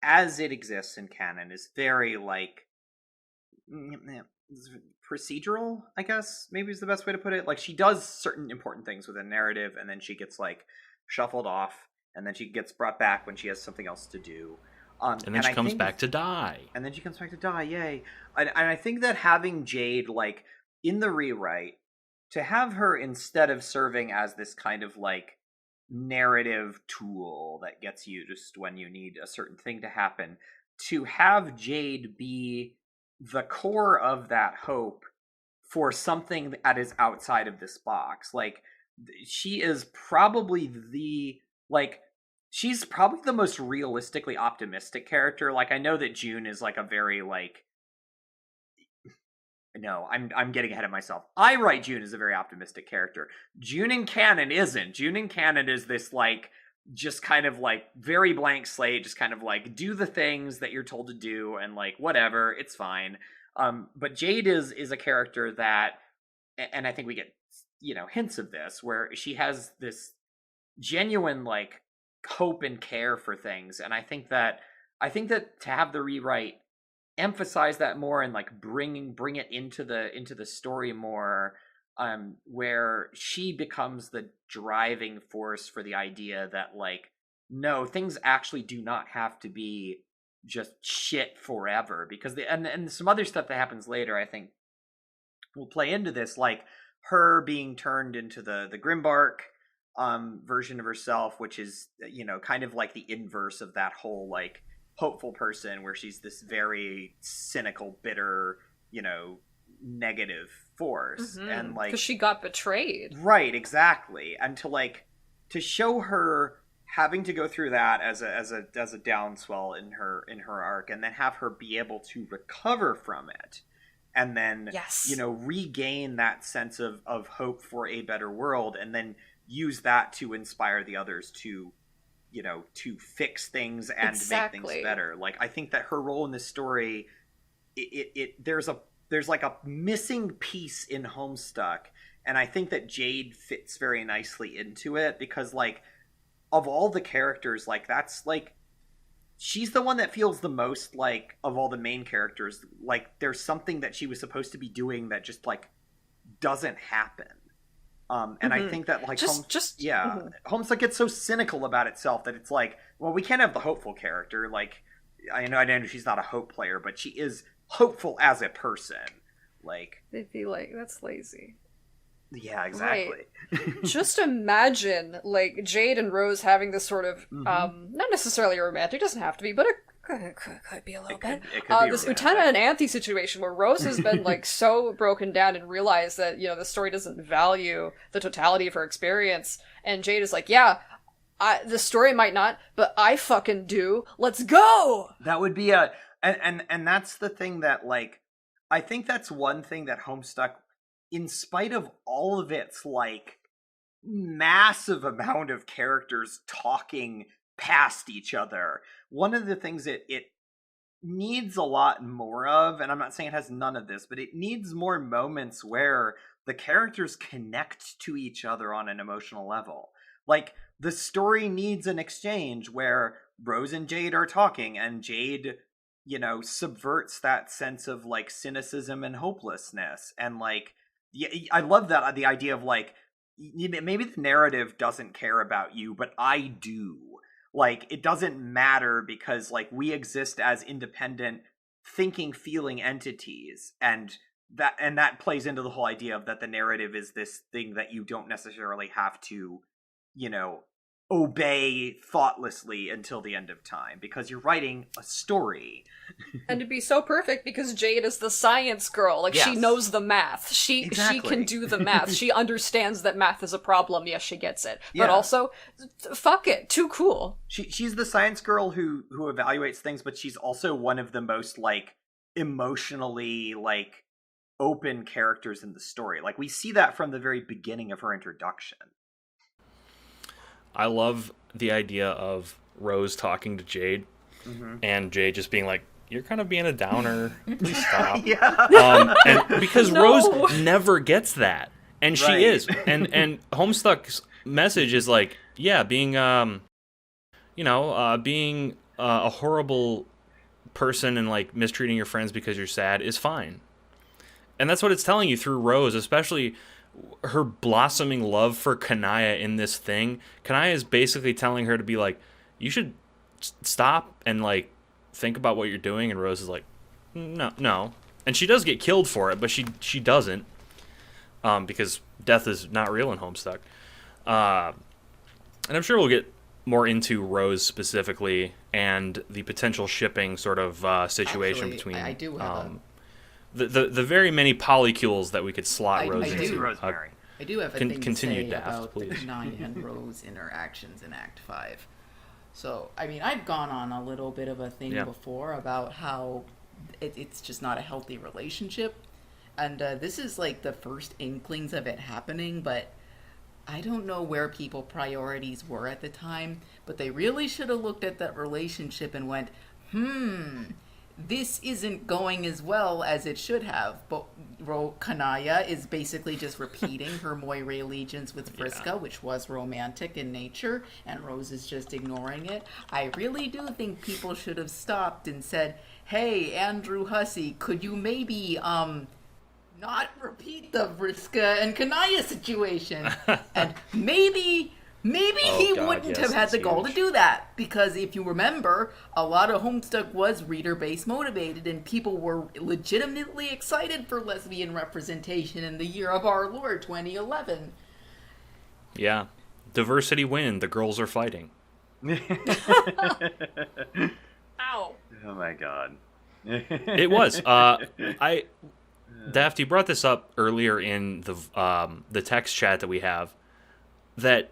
as it exists in canon, is very like procedural, I guess maybe is the best way to put it. Like she does certain important things with a narrative, and then she gets like shuffled off, and then she gets brought back when she has something else to do.
And then she comes back to die.
And then she comes back to die, yay. And I think that having Jade, like, in the rewrite, to have her, instead of serving as this kind of, like, narrative tool that gets used when you need a certain thing to happen, to have Jade be the core of that hope for something that is outside of this box. Like, she is probably she's probably the most realistically optimistic character. Like, I know that June is like a very like, no, I'm getting ahead of myself. I write June as a very optimistic character. June in canon isn't. June in canon is this like just kind of like very blank slate, just kind of like do the things that you're told to do and like whatever, it's fine. But Jade is a character that, and I think we get hints of this, where she has this genuine like hope and care for things, and I think that to have the rewrite emphasize that more and like bring it into the story more, where she becomes the driving force for the idea that like, no, things actually do not have to be just shit forever, because and some other stuff that happens later I think will play into this, like her being turned into the Grimbark version of herself, which is kind of like the inverse of that whole like hopeful person, where she's this very cynical, bitter, negative force. And like,
because she got betrayed,
right? Exactly. And to show her having to go through that as a downswell in her arc, and then have her be able to recover from it, and then regain that sense of hope for a better world, and then use that to inspire the others to fix things and make things better. Like, I think that her role in this story, there's like a missing piece in Homestuck, and I think that Jade fits very nicely into it, because like, of all the characters, like, that's like, she's the one that feels the most like, of all the main characters, like there's something that she was supposed to be doing that just like doesn't happen. And I think that like Homestuck gets so cynical about itself that it's like, well, we can't have the hopeful character. Like, I know she's not a hope player, but she is hopeful as a person. Like,
they'd be like, that's lazy.
Yeah, exactly.
Right. Just imagine like Jade and Rose having this sort of not necessarily a romantic, doesn't have to be, but it could be a little bit.
It could be
this Utena and Anthe situation where Rose has been like so broken down and realized that the story doesn't value the totality of her experience, and Jade is like, the story might not, but I fucking do. Let's go.
That would be and that's the thing that like, I think that's one thing that Homestuck, in spite of all of its like massive amount of characters talking past each other, one of the things it needs a lot more of, and I'm not saying it has none of this, but it needs more moments where the characters connect to each other on an emotional level. Like, the story needs an exchange where Rose and Jade are talking, and Jade subverts that sense of like cynicism and hopelessness, and like, I love that, the idea of like, maybe the narrative doesn't care about you, but I do. Like, it doesn't matter, because like, we exist as independent thinking, feeling entities, and that plays into the whole idea of that the narrative is this thing that you don't necessarily have to, obey thoughtlessly until the end of time, because you're writing a story.
And to be so perfect because Jade is the science girl. Like, she
Yes.
knows the math. She
Exactly.
can do the math. She understands that math is a problem. Yes, she gets it.
Yeah.
But also, fuck it. Too cool.
She's the science girl who evaluates things, but she's also one of the most, like, emotionally, like, open characters in the story. Like, we see that from the very beginning of her introduction.
I love the idea of Rose talking to Jade, and Jade just being like, "You're kind of being a downer. Please stop."
Yeah.
And because
No.
Rose never gets that, and she
Right.
is, and Homestuck's message is like, yeah, being being a horrible person and like mistreating your friends because you're sad is fine, and that's what it's telling you through Rose, especially her blossoming love for Kanaya in this thing. Kanaya is basically telling her to be like, you should stop and like think about what you're doing, and Rose is like, no, and she does get killed for it, but she doesn't, because death is not real in Homestuck. And I'm sure we'll get more into Rose specifically and the potential shipping sort of situation
Actually,
between
I do have
the very many polycules that we could slot
I
Rose
do.
into.
Rosemary.
I do have a
Con-
thing to
continue,
say
Daft,
about
please.
Kanaya and Rose interactions in Act 5. So, I mean, I've gone on a little bit of a thing
Yeah.
before about how it's just not a healthy relationship. And this is like the first inklings of it happening, but I don't know where people priorities were at the time, but they really should have looked at that relationship and went, this isn't going as well as it should have. But Kanaya is basically just repeating her Moire allegiance with Vriska, which was romantic in nature, and Rose is just ignoring it. I really do think people should have stopped and said, hey, Andrew Hussey, could you maybe, not repeat the Vriska and Kanaya situation? And maybe he
God,
wouldn't
yes,
have had
that's
the goal to
huge.
do that, because if you remember, a lot of Homestuck was reader-based motivated, and people were legitimately excited for lesbian representation in the year of our Lord 2011.
Yeah, diversity win. The girls are fighting.
Ow.
Oh my god.
It was. Daft, you brought this up earlier in the text chat that we have, that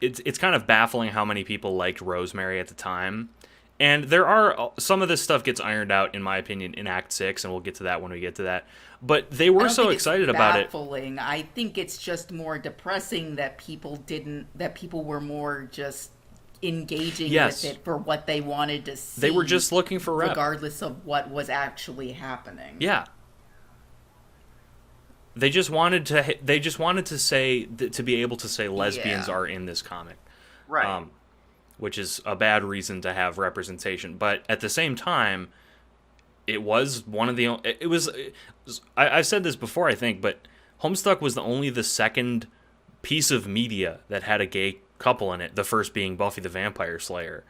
it's kind of baffling how many people liked Rosemary at the time. And there are some of this stuff gets ironed out, in my opinion, in Act 6, and we'll get to that when we get to that. But they
I
were
don't
so
think it's
excited about it.
baffling. I think it's just more depressing that people were more just engaging
Yes.
with it for what they wanted to see.
They were just looking for rep.
regardless of what was actually happening.
Yeah. They just wanted to say to be able to say lesbians
Yeah.
are in this comic.
Right.
Which is a bad reason to have representation. But at the same time, it was one of the... I've said this before, I think, but Homestuck was the second piece of media that had a gay couple in it, the first being Buffy the Vampire Slayer.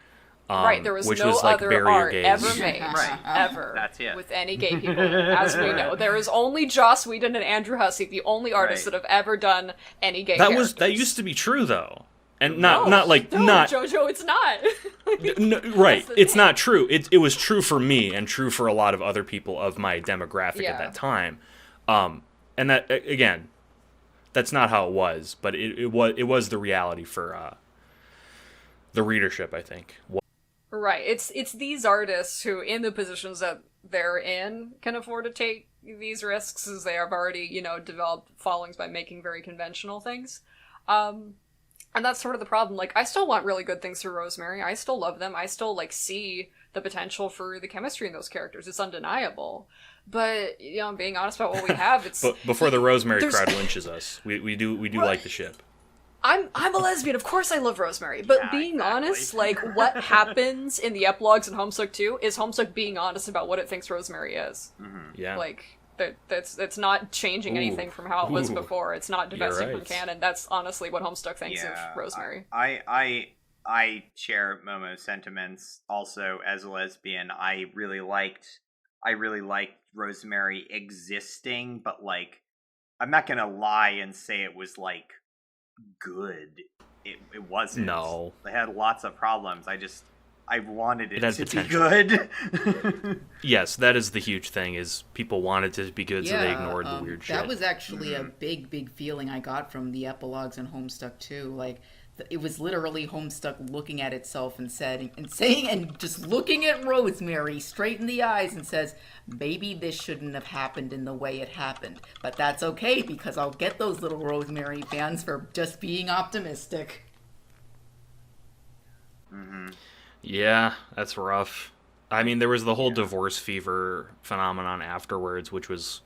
Right, there was
which
no
was, like,
other
bury your
art
gays.
ever made,
Right.
ever,
That's it.
with any gay people, as we know. There is only Joss Whedon and Andrew Hussey, the only artists
Right.
that have ever done any gay
That
characters.
used to be true, though. And
No,
not
JoJo, it's not.
right.
the
It's
thing.
not true. It was true for me and true for a lot of other people of my demographic
Yeah.
at that time. And that, again, that's not how it was, but it was the reality for the readership, I think.
Right, it's these artists who, in the positions that they're in, can afford to take these risks, as they have already, developed followings by making very conventional things. And that's sort of the problem. Like, I still want really good things for Rosemary. I still love them. I still, see the potential for the chemistry in those characters. It's undeniable. But, being honest about what we have, it's...
But before the Rosemary
There's-
crowd lynches us, we do like the ship.
I'm a lesbian. Of course I love Rosemary. But
Yeah,
being
exactly.
honest, what happens in the epilogues in Homestuck 2 is Homestuck being honest about what it thinks Rosemary is.
Yeah.
That's not changing anything from how it was
Ooh.
before. It's not divesting from
right.
canon. That's honestly what Homestuck thinks
Yeah,
of Rosemary.
I share Momo's sentiments. Also, as a lesbian, I really liked I really liked Rosemary existing, but like I'm not gonna lie and say it was like good. It wasn't.
No.
They had lots of problems. I wanted it
has
to
potential.
be good.
Yes, that is the huge thing, is people wanted it to be good, so they
Yeah,
ignored the weird shit.
That was actually a big feeling I got from the epilogues in Homestuck too. Like, it was literally Homestuck looking at itself and saying, and just looking at Rosemary straight in the eyes and says, maybe this shouldn't have happened in the way it happened. But that's okay, because I'll get those little Rosemary fans for just being optimistic.
Yeah, that's rough. I mean, there was the whole divorce fever phenomenon afterwards, which was...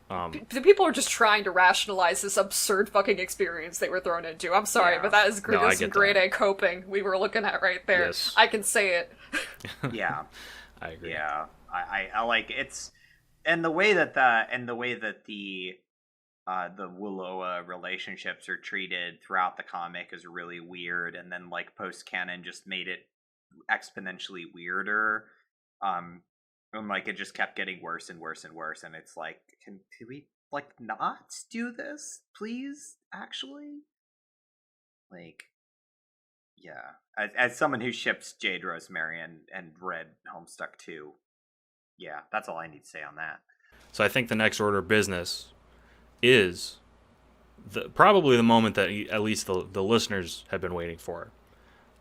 The people are just trying to rationalize this absurd fucking experience they were thrown into. I'm sorry,
Yeah.
but that is
No, I
some
get
grade
that.
A coping we were looking at right there.
Yes.
I can say it.
Yeah.
I agree.
Yeah, I like it's, and the way that the Willowa relationships are treated throughout the comic is really weird, and then like post canon just made it exponentially weirder. And like it just kept getting worse and worse and worse, and it's like, can we like not do this, please? Actually, like, yeah. As someone who ships Jade Rosemary and read Homestuck 2, yeah, that's all I need to say on that.
So I think the next order of business is probably the moment that at least the listeners have been waiting for.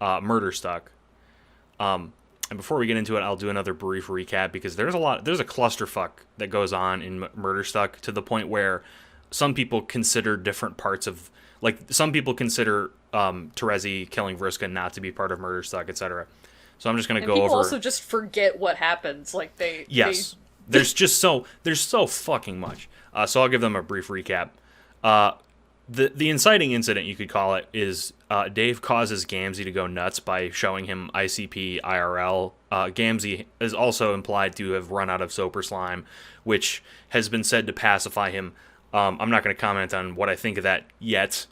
Murderstuck. And before we get into it, I'll do another brief recap, because there's a clusterfuck that goes on in Murderstuck, to the point where some people consider different parts of, like, some people consider Terezi killing Vriska not to be part of Murderstuck, etc. So I'm just going to
And
go
people
over...
also just forget what happens. Like,
Yes. There's so fucking much. So I'll give them a brief recap. The inciting incident, you could call it, is Dave causes Gamzee to go nuts by showing him ICP IRL. Gamzee is also implied to have run out of soap or slime, which has been said to pacify him. I'm not going to comment on what I think of that yet.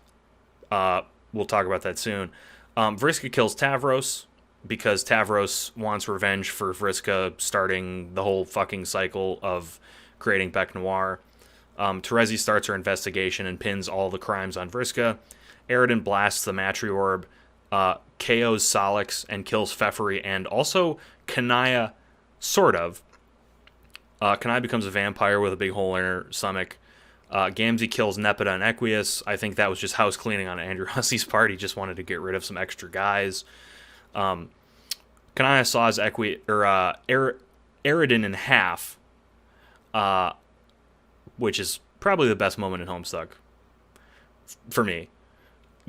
We'll talk about that soon. Vriska kills Tavros, because Tavros wants revenge for Vriska starting the whole fucking cycle of creating Bec Noir. Terezi starts her investigation and pins all the crimes on Vriska. Aridin blasts the Matriorb, KOs Solix, and kills Pfeffery, and also Kanaya, sort of. Kanaya becomes a vampire with a big hole in her stomach. Gamzee kills Nepeta and Equius. I think that was just house cleaning on Andrew Hussey's part. He just wanted to get rid of some extra guys. Kanaya saws Aridin in half, which is probably the best moment in Homestuck for me.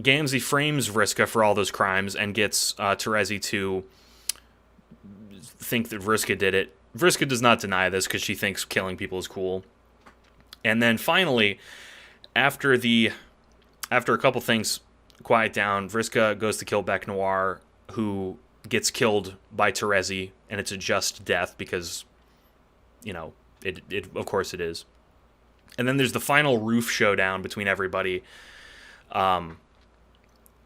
Gamzee frames Vriska for all those crimes and gets Terezi to think that Vriska did it. Vriska does not deny this, because she thinks killing people is cool. And then finally, after a couple things quiet down, Vriska goes to kill Bec Noir, who gets killed by Terezi, and it's a just death because, it of course it is. And then there's the final roof showdown between everybody,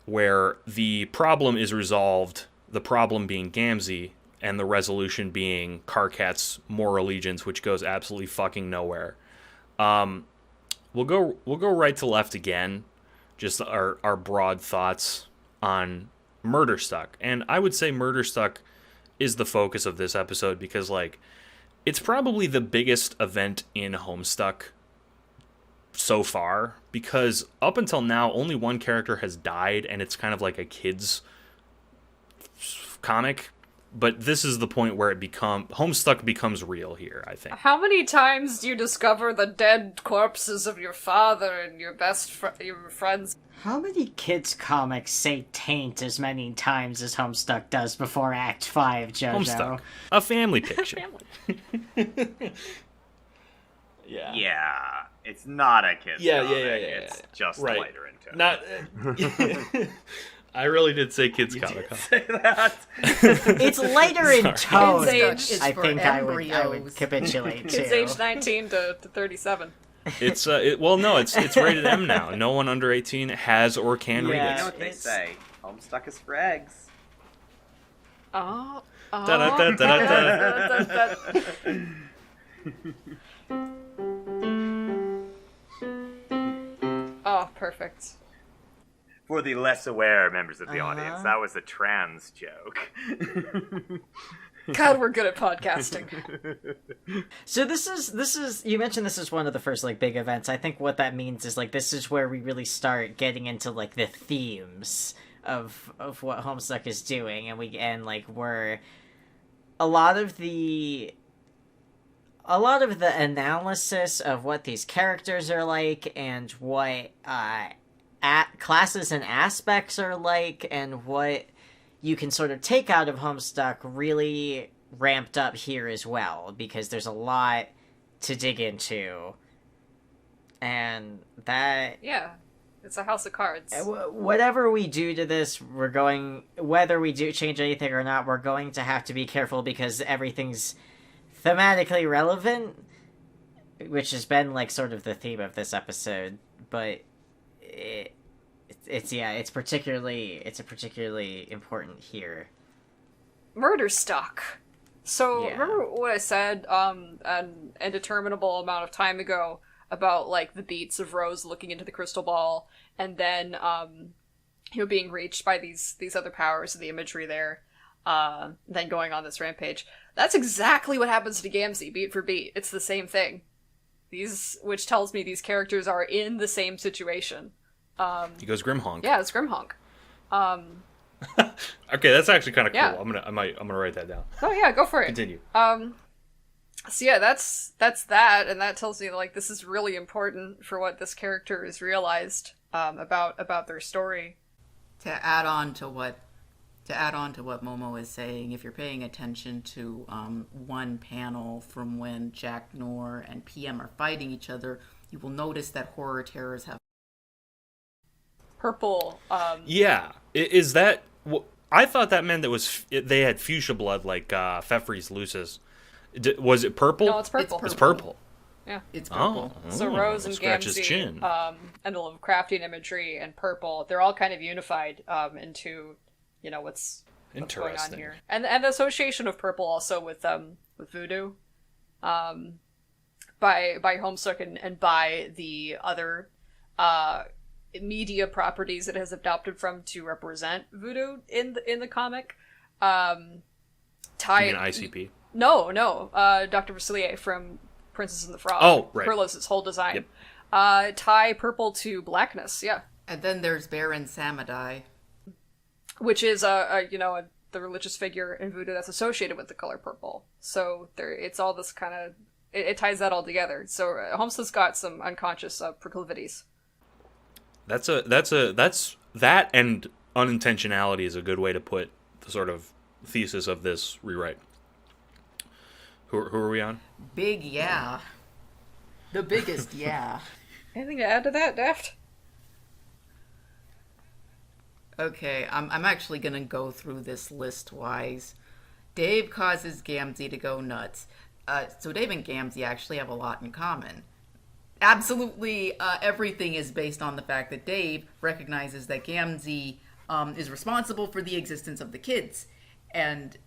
where the problem is resolved, the problem being Gamzee, and the resolution being Karkat's More Allegiance, which goes absolutely fucking nowhere. We'll go right to left again, just our broad thoughts on Murderstuck. And I would say Murderstuck is the focus of this episode, because, like, it's probably the biggest event in Homestuck so far, because up until now only one character has died, and it's kind of like a kid's comic, but this is the point where Homestuck becomes real here, I think.
How many times do you discover the dead corpses of your father and your your friends?
How many kids' comics say taint as many times as Homestuck does before Act 5, JoJo?
Homestuck, a family picture.
Yeah, it's not a kid's comic. It's just
Right.
lighter in tone.
Not. I really did say kids comic. Huh?
Say that.
It's lighter in tone.
Kids age
I
for
think I would
embryos.
capitulate
Kids
too.
age 19 to 37.
It's it's rated M now. No one under 18 has or can read
You know
it.
what they say? Homestuck is for eggs.
Oh.
Da-da-da-da-da-da.
Oh, perfect.
For the less aware members of the audience, that was a trans joke.
God, we're good at podcasting.
So this is you mentioned this is one of the first like big events. I think what that means is like this is where we really start getting into like the themes of what Homestuck is doing, and like we're a lot of the analysis of what these characters are like and what classes and aspects are like and what you can sort of take out of Homestuck really ramped up here as well, because there's a lot to dig into. And that...
Yeah, it's a house of cards.
Whatever we do to this, whether we do change anything or not, we're going to have to be careful because everything's thematically relevant, which has been like sort of the theme of this episode, but it's particularly important here.
Murderstuck. So
Yeah.
remember what I said an indeterminable amount of time ago about like the beats of Rose looking into the crystal ball and then being reached by these other powers and the imagery there, then going on this rampage. That's exactly what happens to Gamzee, beat for beat. It's the same thing. Which tells me these characters are in the same situation.
He goes Grimhonk.
Yeah, it's Grimhonk.
Okay, that's actually kind of cool.
Yeah.
I'm gonna write that down.
Oh yeah, go for it.
Continue.
So yeah, that's that, and that tells me like this is really important for what this character is realized about their story.
To add on to what Momo is saying, if you're paying attention to one panel from when Jack Nor and PM are fighting each other, you will notice that horror terrors have
Purple.
Yeah, is that? I thought that meant they had fuchsia blood like Fefri's Lucis. Was it purple?
No, it's purple.
It's purple.
Yeah.
it's purple.
So Rose and
scratch his
Gamzee,
chin.
and the Lovecraftian imagery and purple, they're all kind of unified into, what's going on
Interesting.
here, and the association of purple also with voodoo, by Homestuck and by the other media properties it has adopted from to represent voodoo in the comic.
You mean ICP?
No, Dr. Vasilier from Princess and the Frog.
Oh, right.
Perlos's whole design.
Yep.
Tie purple to blackness, yeah.
And then there's Baron Samadai.
Which is the religious figure in voodoo that's associated with the color purple. So it's all this kind of it ties that all together. So Homestuck's got some unconscious proclivities.
That and unintentionality is a good way to put the sort of thesis of this rewrite. Who are we on?
Big yeah. The biggest yeah.
Anything to add to that, Daft?
Okay, I'm actually gonna go through this list-wise. Dave causes Gamzee to go nuts. So Dave and Gamzee actually have a lot in common. Absolutely everything is based on the fact that Dave recognizes that Gamzee is responsible for the existence of the kids. And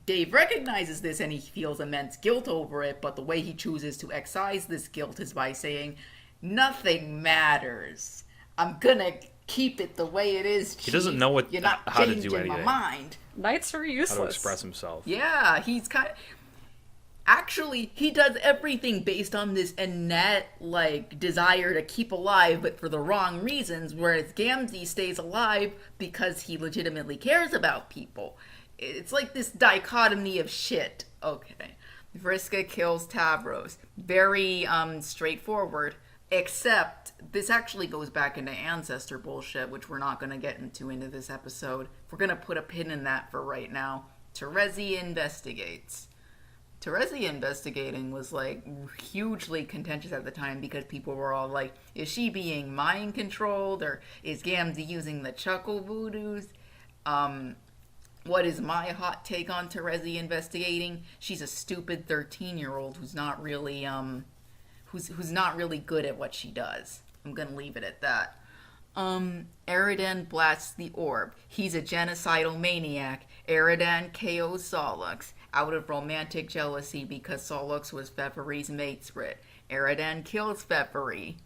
Dave recognizes this and he feels immense guilt over it, but the way he chooses to excise this guilt is by saying, nothing matters. I'm gonna keep it the way it is, Chief.
He doesn't know
You're not
how to
changing
do
my
anything.
mind.
Knights are useless.
How to express himself.
Yeah, he's kind of... Actually, he does everything based on this innate, desire to keep alive, but for the wrong reasons, whereas Gamzee stays alive because he legitimately cares about people. It's like this dichotomy of shit. Okay. Vriska kills Tavros. Very, straightforward. Except, this actually goes back into ancestor bullshit, which we're not going to get into this episode. We're going to put a pin in that for right now. Terezi investigates. Terezi investigating was, hugely contentious at the time because people were all like, is she being mind-controlled, or is Gamzee using the chuckle voodoos? What is my hot take on Terezi investigating? She's a stupid 13-year-old who's not really, who's not really good at what she does. I'm gonna leave it at that. Eridan blasts the orb. He's a genocidal maniac, Eridan KOs Solux out of romantic jealousy because Solux was Veveri's matesrit. Eridan kills Veveri.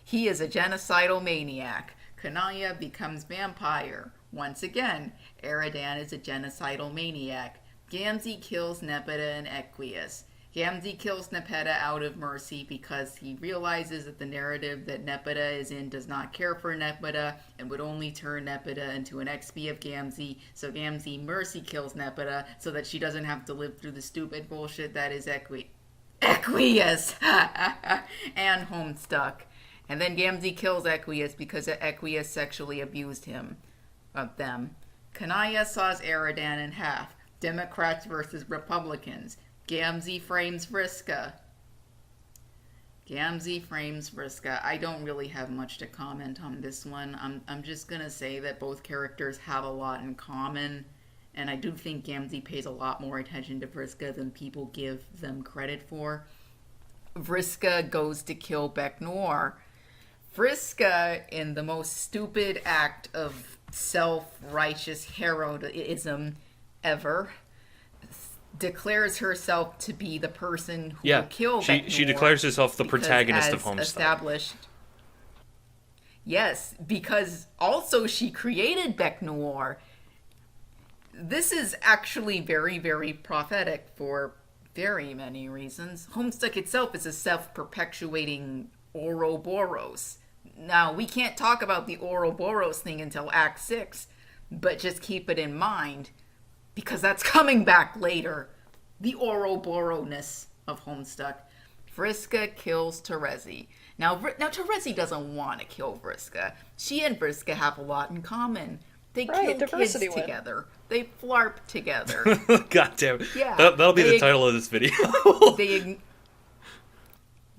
He is a genocidal maniac. Kanaya becomes vampire. Once again, Eridan is a genocidal maniac. Gamzee kills Nepeta and Equius. Gamzee kills Nepeta out of mercy because he realizes that the narrative that Nepeta is in does not care for Nepeta and would only turn Nepeta into an XP of Gamzee, so Gamzee mercy kills Nepeta so that she doesn't have to live through the stupid bullshit that is Equius and Homestuck. And then Gamzee kills Equius because Equius sexually abused them. Kanaya saws Eridan in half. Democrats versus Republicans. Gamzee frames Vriska. I don't really have much to comment on this one. I'm just gonna say that both characters have a lot in common, and I do think Gamzee pays a lot more attention to Vriska than people give them credit for. Vriska goes to kill Bec Noir. Vriska, in the most stupid act of self-righteous heroism ever, declares herself to be the person who will kill Bec Noir.
She declares herself the protagonist of Homestuck.
Established. Yes, because also she created Bec Noir. This is actually very, very prophetic for very many reasons. Homestuck itself is a self-perpetuating Ouroboros. Now, we can't talk about the Ouroboros thing until Act 6, but just keep it in mind, because that's coming back later. The Ouroboros-ness of Homestuck. Vriska kills Terezi. Now Terezi doesn't want to kill Vriska. She and Vriska have a lot in common. They kill kids together. They flarp together.
God damn it.
Yeah.
That'll be the title of this video.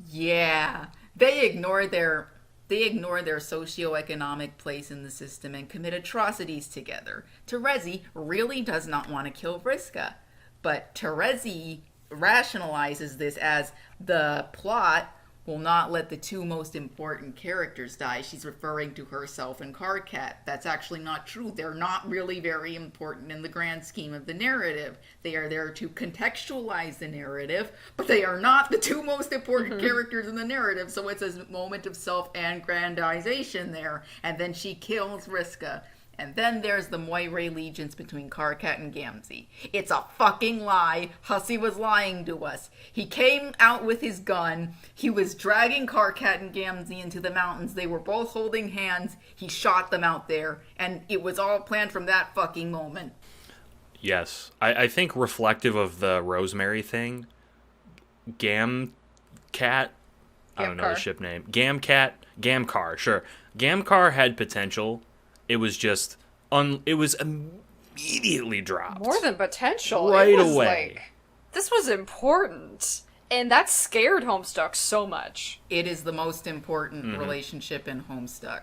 They ignore their socioeconomic place in the system and commit atrocities together. Terezi really does not want to kill Vriska, but Terezi rationalizes this as the plot will not let the two most important characters die. She's referring to herself and Karkat. That's actually not true. They're not really very important in the grand scheme of the narrative. They are there to contextualize the narrative, but they are not the two most important characters in the narrative, so it's a moment of self-aggrandization there. And then she kills Vriska. And then there's the Moire allegiance between Karkat and Gamzee. It's a fucking lie. Hussey was lying to us. He came out with his gun. He was dragging Karkat and Gamzee into the mountains. They were both holding hands. He shot them out there. And it was all planned from that fucking moment.
Yes. I think reflective of the Rosemary thing, Gamcat, I don't know the ship name. Gamcar, sure. Gamcar had potential. It was just, it was immediately dropped.
More than potential.
Right
it was
away.
Like, this was important. And that scared Homestuck so much.
It is the most important relationship in Homestuck.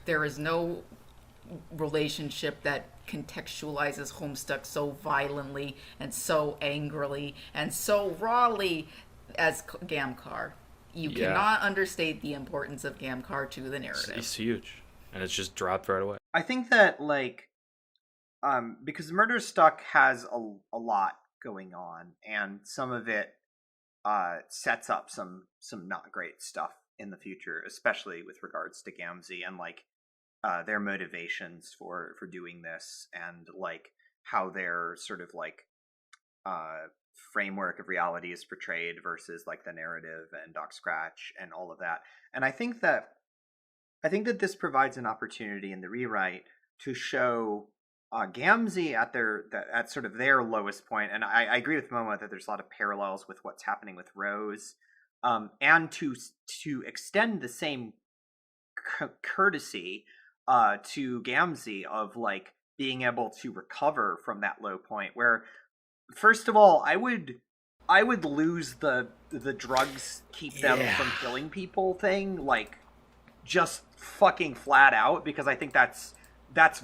There is no relationship that contextualizes Homestuck so violently and so angrily and so rawly as Gamcar. You cannot understate the importance of Gamcar to the narrative.
It's huge. And it's just dropped right away.
I think that, because Murder Stuck has a lot going on, and some of it sets up some not great stuff in the future, especially with regards to Gamzee and, their motivations for doing this, and, how their sort of, framework of reality is portrayed versus, the narrative and Doc Scratch and all of that. And I think that this provides an opportunity in the rewrite to show Gamzee at sort of their lowest point, and I agree with Momo that there's a lot of parallels with what's happening with Rose, and to extend the same courtesy to Gamzee of being able to recover from that low point. Where, first of all, I would lose the drugs keep them from killing people thing, just fucking flat out, because I think that's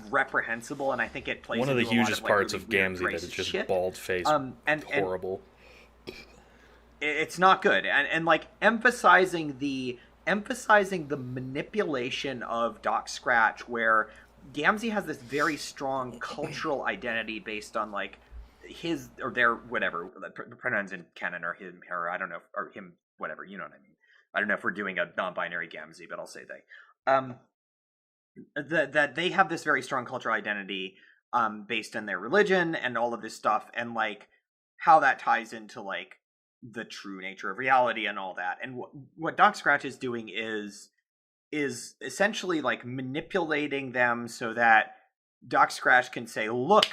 reprehensible, and I think it plays
one of the hugest parts
really
of Gamzee that is just bald face, and horrible.
It's not good, and emphasizing the manipulation of Doc Scratch, where Gamzee has this very strong cultural identity based on like his or their whatever the pronouns in canon are him, her. I don't know, or him, whatever. You know what I mean. I don't know if we're doing a non-binary Gamzee, but I'll say they. That they have this very strong cultural identity based on their religion and all of this stuff, and like how that ties into like the true nature of reality and all that. And what Doc Scratch is doing is essentially like manipulating them so that Doc Scratch can say, look,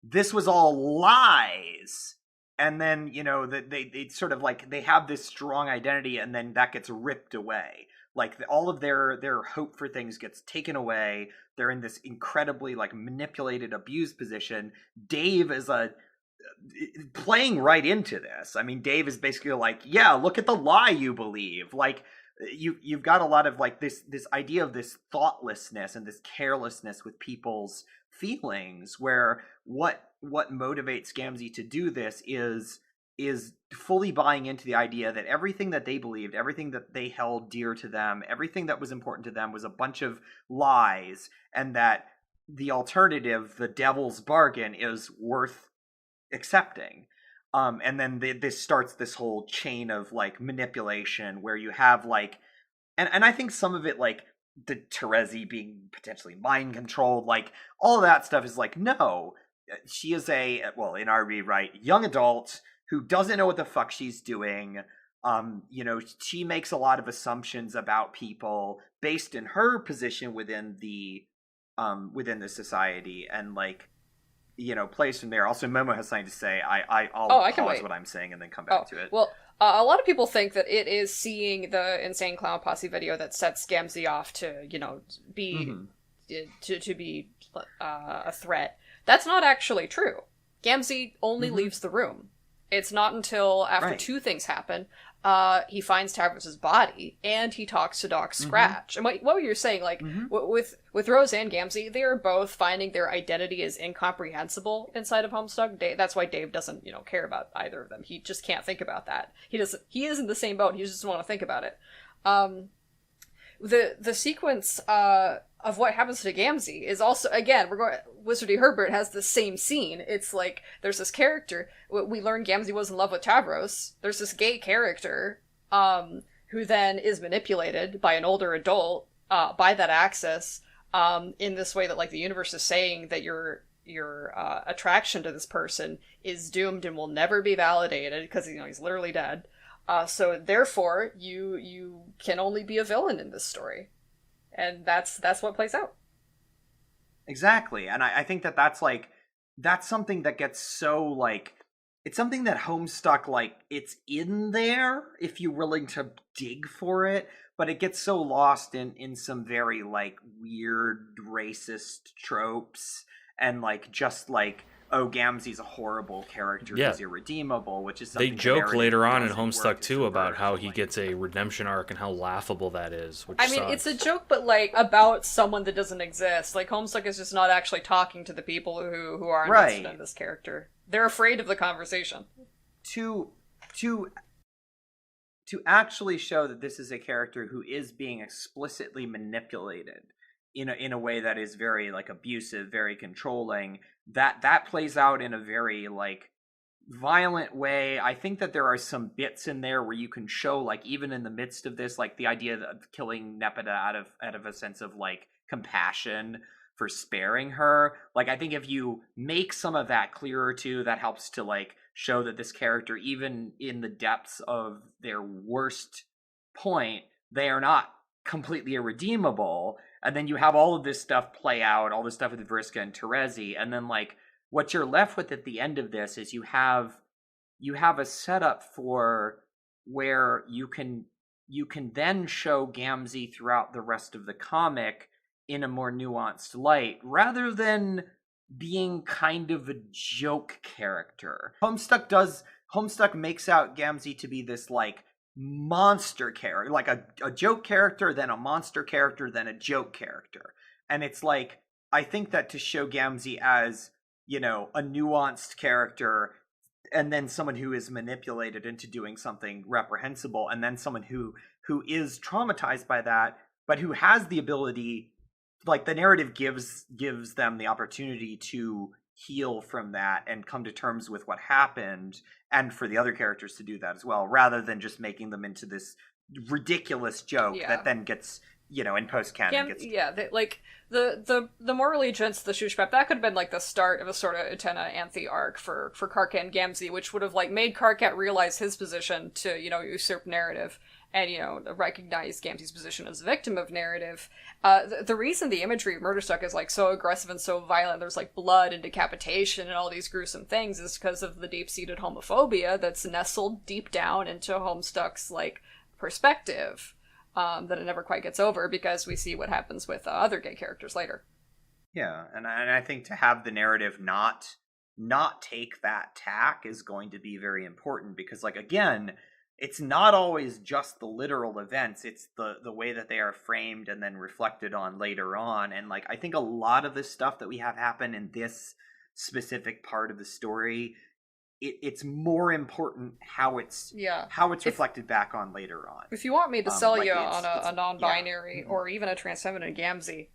this was all lies. And then, you know, that they sort of like, they have this strong identity, and then that gets ripped away. Like all of their hope for things gets taken away. They're in this incredibly like manipulated, abused position. Dave is playing right into this. I mean, Dave is basically like, yeah, look at the lie you believe. Like you've got a lot of like this idea of this thoughtlessness and this carelessness with people's feelings, where what motivates Gamzee to do this is fully buying into the idea that everything that they believed, everything that they held dear to them, everything that was important to them was a bunch of lies, and that the alternative, the devil's bargain, is worth accepting. And then this starts this whole chain of like manipulation where you have like, and I think some of it, like the Terezi being potentially mind controlled, like all of that stuff is like, no, she is well, in our rewrite, young adult who doesn't know what the fuck she's doing. You know, she makes a lot of assumptions about people based in her position within the society, and like, you know, plays from there. Also, Momo has something to say. I'll pause what I'm saying and then come back to it.
Well, a lot of people think that it is seeing the Insane Clown Posse video that sets Gamzee off to, you know, be to be a threat. That's not actually true. Gamzee only leaves the room. It's not until after two things happen. He finds Tavros' body, and he talks to Doc Scratch. And what were you saying? Like, with Rose and Gamzee, they are both finding their identity is incomprehensible inside of Homestuck. That's why Dave doesn't, you know, care about either of them. He just can't think about that. He is in the same boat. He just doesn't want to think about it. The sequence of what happens to Gamzee is also, again, Wizard D. Herbert has the same scene. It's like, there's this character, we learn Gamzee was in love with Tavros. There's this gay character, who then is manipulated by an older adult, by that access, in this way that, like, the universe is saying that your attraction to this person is doomed and will never be validated, because, you know, he's literally dead. So therefore, you can only be a villain in this story. And that's what plays out.
Exactly. And I think that's something that gets so, like, it's something that Homestuck, like, it's in there if you're willing to dig for it, but it gets so lost in some very, like, weird racist tropes, and, like, just, like, oh, Gamzee's a horrible character, he's irredeemable, which is something
they joke later on in Homestuck too about how he gets a redemption arc and how laughable that is. Which sucks.
It's a joke, but like about someone that doesn't exist. Like, Homestuck is just not actually talking to the people who are invested in this character. They're afraid of the conversation.
To actually show that this is a character who is being explicitly manipulated in a way that is very, like, abusive, very controlling, that plays out in a very, like, violent way. I think that there are some bits in there where you can show, like, even in the midst of this, like, the idea of killing Nepeta out of a sense of, like, compassion for sparing her. Like, I think if you make some of that clearer too, that helps to, like, show that this character, even in the depths of their worst point, they are not completely irredeemable. And then you have all of this stuff play out, all this stuff with Vriska and Terezi, and then, like, what you're left with at the end of this is you have a setup for where you can then show Gamzee throughout the rest of the comic in a more nuanced light, rather than being kind of a joke character. Homestuck makes out Gamzee to be this, like, monster character, like a joke character, then a monster character, then a joke character. And it's like, I think that to show Gamzee as, you know, a nuanced character, and then someone who is manipulated into doing something reprehensible, and then someone who is traumatized by that, but who has the ability like the narrative gives them the opportunity to heal from that and come to terms with what happened, and for the other characters to do that as well, rather than just making them into this ridiculous joke that then gets, in post-canon
the More Allegiance, the Shushpep, that could have been like the start of a sort of Utena Anthe arc for Karkat and Gamzee, which would have like made Karkat realize his position to, usurp narrative and, recognize Gamzee's position as a victim of narrative. The reason the imagery of Murderstuck is like so aggressive and so violent, there's like blood and decapitation and all these gruesome things, is because of the deep-seated homophobia that's nestled deep down into Homestuck's like perspective. That it never quite gets over because we see what happens with other gay characters later.
Yeah, and I think to have the narrative not take that tack is going to be very important, because, like, again, it's not always just the literal events, it's the way that they are framed and then reflected on later on. And, like, I think a lot of the stuff that we have happen in this specific part of the story, it's more important how it's reflected back on later on.
If you want me to sell you on a non-binary or even a transfeminine Gamzee,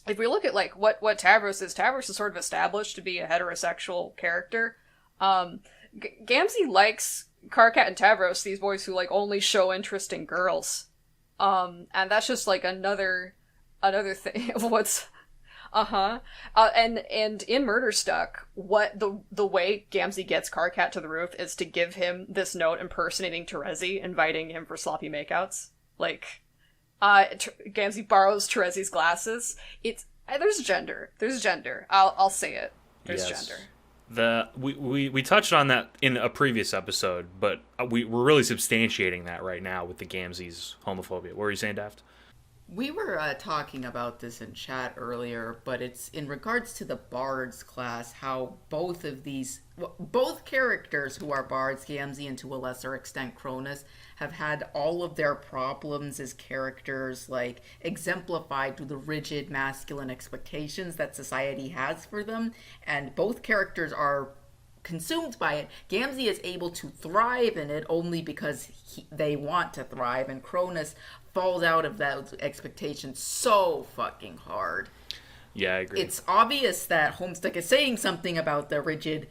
if we look at like what Tavros is sort of established to be a heterosexual character. Gamzee likes Karkat and Tavros, these boys who like only show interest in girls, and that's just like another thing of what's. And in Murderstuck, what the way Gamzee gets Karkat to the roof is to give him this note impersonating Terezi, inviting him for sloppy makeouts. Like, Gamzee borrows Terezi's glasses. There's gender. I'll say it. There's gender.
We touched on that in a previous episode, but we're really substantiating that right now with the Gamzee's homophobia. What were you saying, Daft?
We were talking about this in chat earlier, but it's in regards to the Bards class, how both characters who are Bards, Gamzee and to a lesser extent Cronus, have had all of their problems as characters like exemplified through the rigid masculine expectations that society has for them, and both characters are consumed by it. Gamzee is able to thrive in it only because they want to thrive, and Cronus falls out of those expectations so fucking hard.
Yeah, I agree.
It's obvious that Homestuck is saying something about the rigid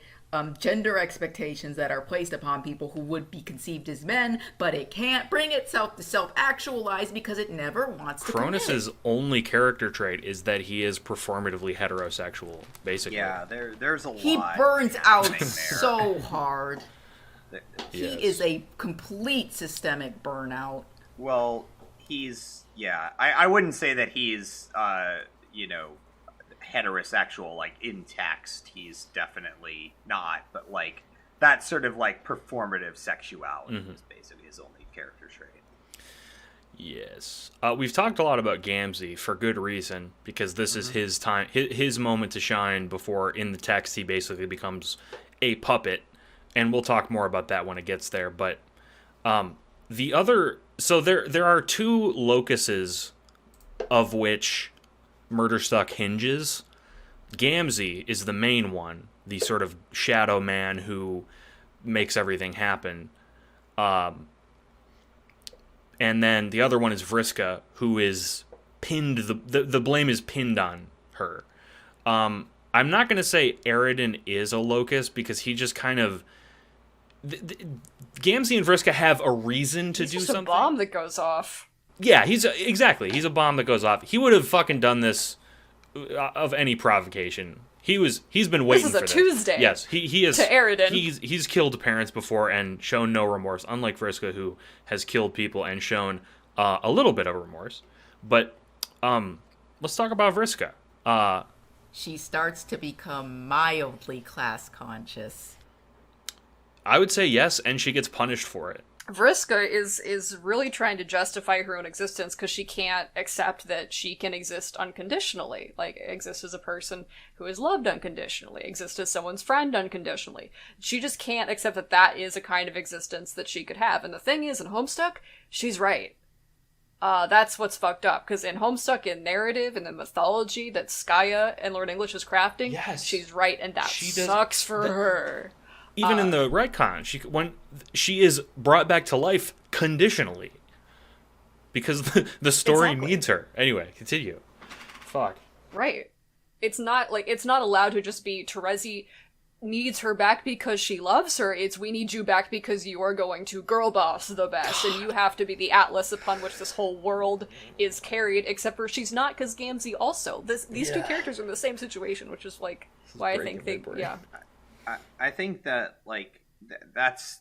gender expectations that are placed upon people who would be conceived as men, but it can't bring itself to self-actualize because it never wants to.
Cronus's only character trait is that he is performatively heterosexual, basically.
Yeah, there's a lot.
He burns out so hard. He
Yes.
is a complete systemic burnout.
Well, I wouldn't say that he's, heterosexual, like, in text. He's definitely not, but, like, that sort of, like, performative sexuality is basically his only character trait.
Yes. We've talked a lot about Gamzee for good reason, because this is his time, his moment to shine before, in the text, he basically becomes a puppet, and we'll talk more about that when it gets there, but there are two locuses of which Murderstuck hinges. Gamzee is the main one, the sort of shadow man who makes everything happen. And then the other one is Vriska, who is pinned, the blame is pinned on her. I'm not going to say Aridin is a locus, because he just kind of... Gamzee and Vriska have a reason to do something.
He's a bomb that goes off.
Yeah, he's a bomb that goes off. He would have fucking done this of any provocation. He's been waiting for this.
This is a Tuesday.
Yes, he is.
To Aridin.
He's killed parents before and shown no remorse, unlike Vriska, who has killed people and shown a little bit of remorse. But let's talk about Vriska.
She starts to become mildly class conscious.
I would say yes, and she gets punished for it.
Vriska is really trying to justify her own existence because she can't accept that she can exist unconditionally, like exist as a person who is loved unconditionally, exist as someone's friend unconditionally. She just can't accept that that is a kind of existence that she could have. And the thing is, in Homestuck, she's right. That's what's fucked up, because in Homestuck, in narrative, in the mythology that Skaya and Lord English is crafting,
yes,
she's right, and that sucks for her.
Even in the retcon, when she is brought back to life conditionally, because the story needs her. Anyway, continue. fuck?
Right. It's not allowed to just be Terezi needs her back because she loves her. It's we need you back because you are going to girl boss the best, and you have to be the atlas upon which this whole world is carried, except for she's not, because Gamzee also. These two characters are in the same situation, which is like why I think they
I think that like that's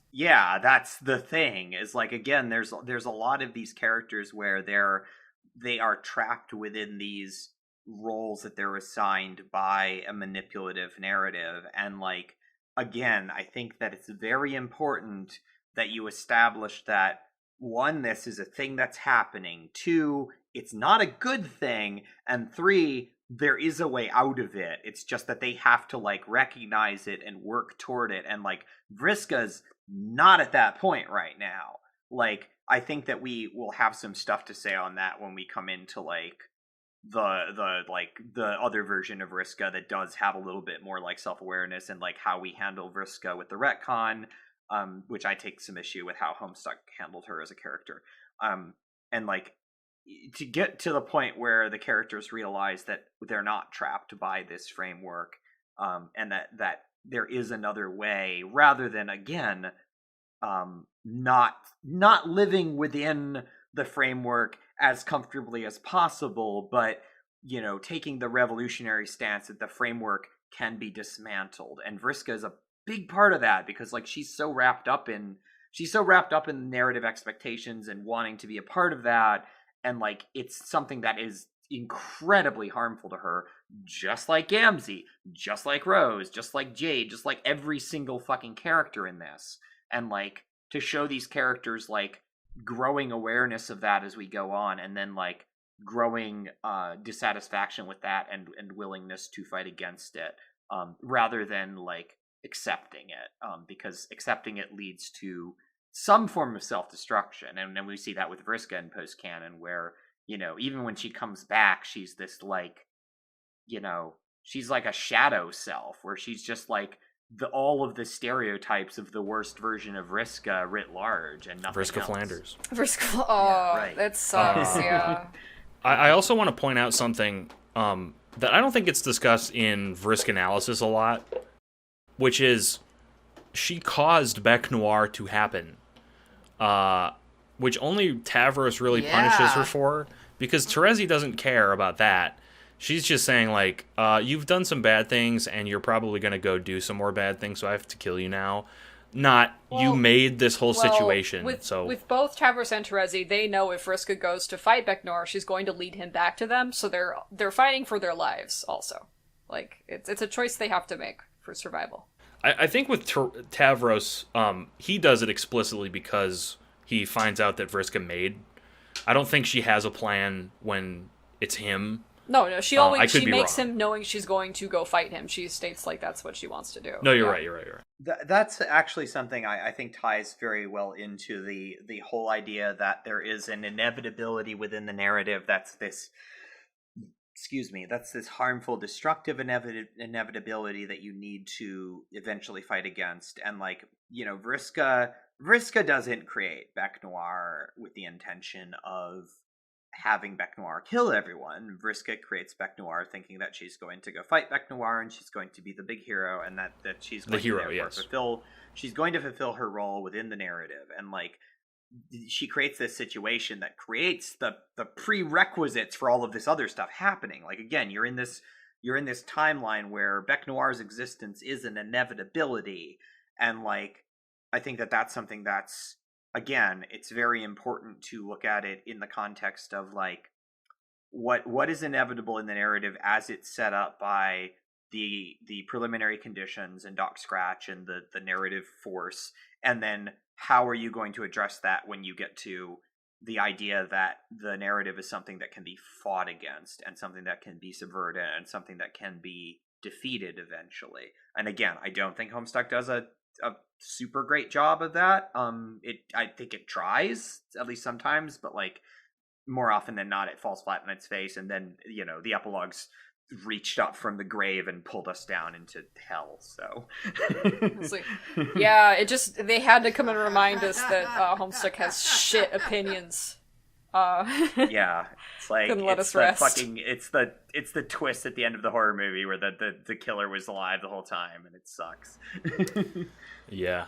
the thing is like again there's a lot of these characters where they are trapped within these roles that they're assigned by a manipulative narrative, and like again I think that it's very important that you establish that one, this is a thing that's happening, two, it's not a good thing, and three, there is a way out of it. It's just that they have to like recognize it and work toward it, and like Vriska's not at that point right now. Like I think that we will have some stuff to say on that when we come into like the other version of Vriska that does have a little bit more like self-awareness, and like how we handle Vriska with the retcon, which I take some issue with how Homestuck handled her as a character, and like to get to the point where the characters realize that they're not trapped by this framework, and that there is another way, rather than again not living within the framework as comfortably as possible, but you know, taking the revolutionary stance that the framework can be dismantled. And Vriska is a big part of that, because like she's so wrapped up in narrative expectations and wanting to be a part of that, and like it's something that is incredibly harmful to her, just like Gamzee, just like Rose, just like Jade, just like every single fucking character in this. And like to show these characters like growing awareness of that as we go on, and then like growing dissatisfaction with that and willingness to fight against it, rather than like accepting it, because accepting it leads to some form of self-destruction. And then we see that with Vriska in post-canon, where, you know, even when she comes back, she's this like, you know, she's like a shadow self, where she's just like all of the stereotypes of the worst version of Vriska writ large, and nothing
Vriska
else.
Flanders.
Vriska,
right.
That sucks, yeah.
I also want to point out something that I don't think gets discussed in Vriska analysis a lot, which is she caused Bec Noir to happen, which only Tavros really punishes her for, because Terezi doesn't care about that. She's just saying, like, you've done some bad things, and you're probably going to go do some more bad things, so I have to kill you now. Not, you made this whole situation. With
both Tavros and Terezi, they know if Vriska goes to fight Bec Noir, she's going to lead him back to them, so they're fighting for their lives, also. Like, it's a choice they have to make for survival.
I think with Tavros, he does it explicitly because he finds out that Vriska made. I don't think she has a plan when it's him.
No, she makes him knowing she's going to go fight him. She states like that's what she wants to do.
No, you're right.
That's actually something I think ties very well into the whole idea that there is an inevitability within the narrative that's this harmful, destructive inevitability that you need to eventually fight against. And like, you know, Vriska doesn't create Bec Noir with the intention of having Bec Noir kill everyone. Vriska creates Bec Noir thinking that she's going to go fight Bec Noir, and she's going to be the big hero, and that she's going she's going to fulfill her role within the narrative. And like, she creates this situation that creates the prerequisites for all of this other stuff happening. Like, again, you're in this timeline where Bec Noir's existence is an inevitability, and like, I think that's something that's, again, it's very important to look at it in the context of like what is inevitable in the narrative as it's set up by the preliminary conditions and Doc Scratch and the narrative force, and then how are you going to address that when you get to the idea that the narrative is something that can be fought against, and something that can be subverted, and something that can be defeated eventually. And again, I don't think Homestuck does a super great job of that. I think it tries, at least sometimes, but like more often than not, it falls flat on its face, and then, you know, the epilogues reached up from the grave and pulled us down into hell. So
yeah, they had to come and remind us that Homestuck has shit opinions
Yeah, it's like
Couldn't let
it's
us
the
rest.
fucking it's the twist at the end of the horror movie where the killer was alive the whole time and it sucks.
Yeah.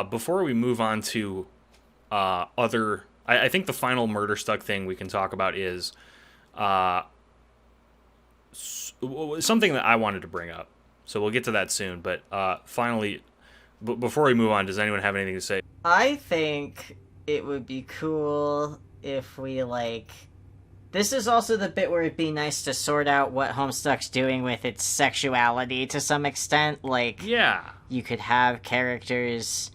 Before we move on to other, I think the final murder stuck thing we can talk about is something that I wanted to bring up. So we'll get to that soon. But finally, before we move on, does anyone have anything to say?
I think it would be cool if we, like... This is also the bit where it'd be nice to sort out what Homestuck's doing with its sexuality to some extent. Like,
Yeah.
you could have characters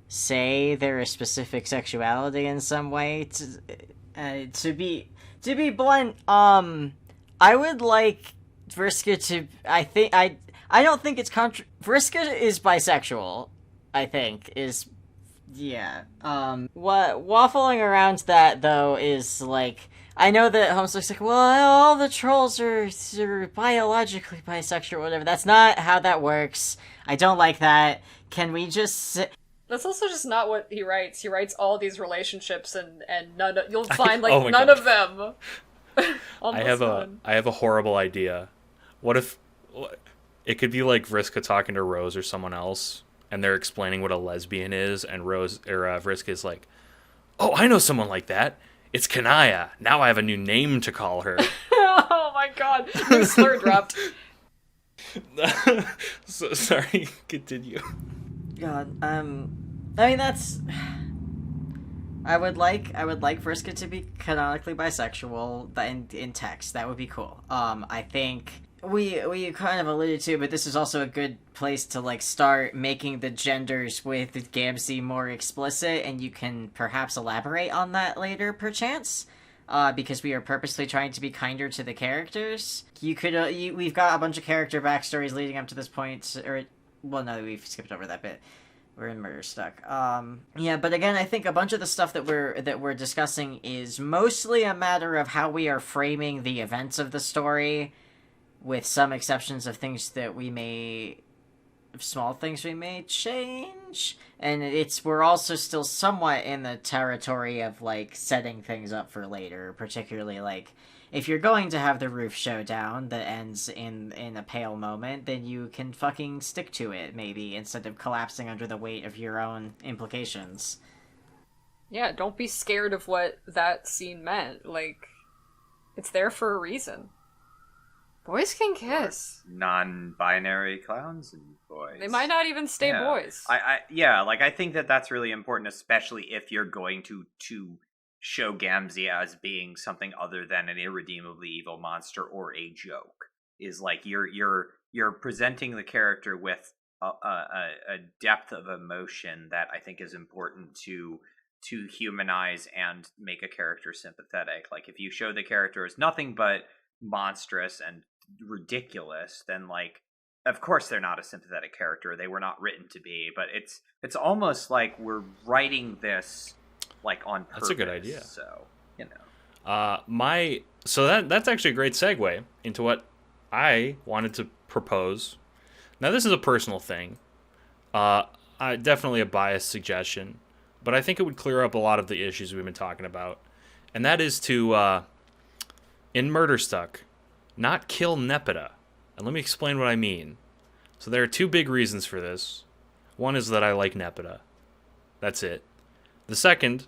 say they're a specific sexuality in some way. To be blunt, I would like Vriska to... I don't think it's Vriska is bisexual, I think, is... Yeah. What waffling around that, though, is, like... I know that Homestuck's like, well, all the trolls are biologically bisexual or whatever. That's not how that works. I don't like that. Can we just...
That's also just not what he writes. He writes all these relationships, and none of, you'll find like
oh my
none
God.
of them.
I have a horrible idea. What if it could be like Vriska talking to Rose or someone else, and they're explaining what a lesbian is, and Vriska is like, "Oh, I know someone like that. It's Kanaya. Now I have a new name to call her."
Oh my god, new slur dropped.
So, sorry, continue.
God, I mean, that's... I would like Vriska to be canonically bisexual in text. That would be cool. I think we kind of alluded to, but this is also a good place to, like, start making the genders with Gamzee more explicit, and you can perhaps elaborate on that later, perchance. Because we are purposely trying to be kinder to the characters. We've got a bunch of character backstories leading up to this point, well, no, we've skipped over that bit. We're in Murder Stuck. Yeah, but again, I think a bunch of the stuff that we're discussing is mostly a matter of how we are framing the events of the story, with some exceptions of small things we may change. And we're also still somewhat in the territory of, like, setting things up for later, particularly, like, if you're going to have the roof showdown that ends in a pale moment, then you can fucking stick to it, maybe, instead of collapsing under the weight of your own implications.
Yeah, don't be scared of what that scene meant. Like, it's there for a reason. Boys can kiss.
Non-binary clowns and boys.
They might not even stay boys.
I think that's really important, especially if you're going to show Gamzee as being something other than an irredeemably evil monster or a joke. Is like you're presenting the character with a depth of emotion that I think is important to humanize and make a character sympathetic. Like, if you show the character as nothing but monstrous and ridiculous, then, like, of course they're not a sympathetic character. They were not written to be. But it's almost like we're writing this, like, on purpose.
That's a good idea.
So, you know.
That's actually a great segue into what I wanted to propose. Now, this is a personal thing. Definitely a biased suggestion, but I think it would clear up a lot of the issues we've been talking about. And that is to, in Murder Stuck, not kill Nepeta. And let me explain what I mean. So there are two big reasons for this. One is that I like Nepeta. That's it. The second,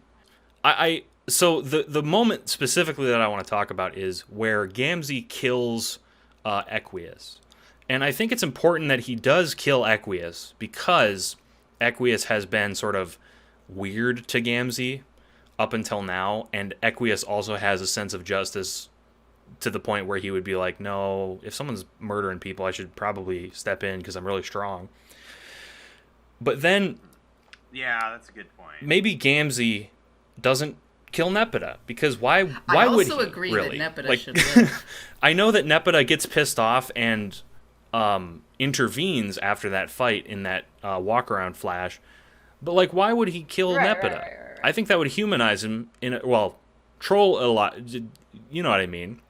so the moment specifically that I want to talk about is where Gamzee kills Equius. And I think it's important that he does kill Equius because Equius has been sort of weird to Gamzee up until now, and Equius also has a sense of justice to the point where he would be like, no, if someone's murdering people, I should probably step in because I'm really strong. But then...
Yeah, that's a good point.
Maybe Gamzee doesn't kill Nepeta, because why would he?
I also agree
really?
that Nepeta
Like,
should live.
I know that Nepeta gets pissed off and intervenes after that fight in that walk-around flash, but, like, why would he kill Nepeta?
Right.
I think that would humanize him troll a lot. You know what I mean?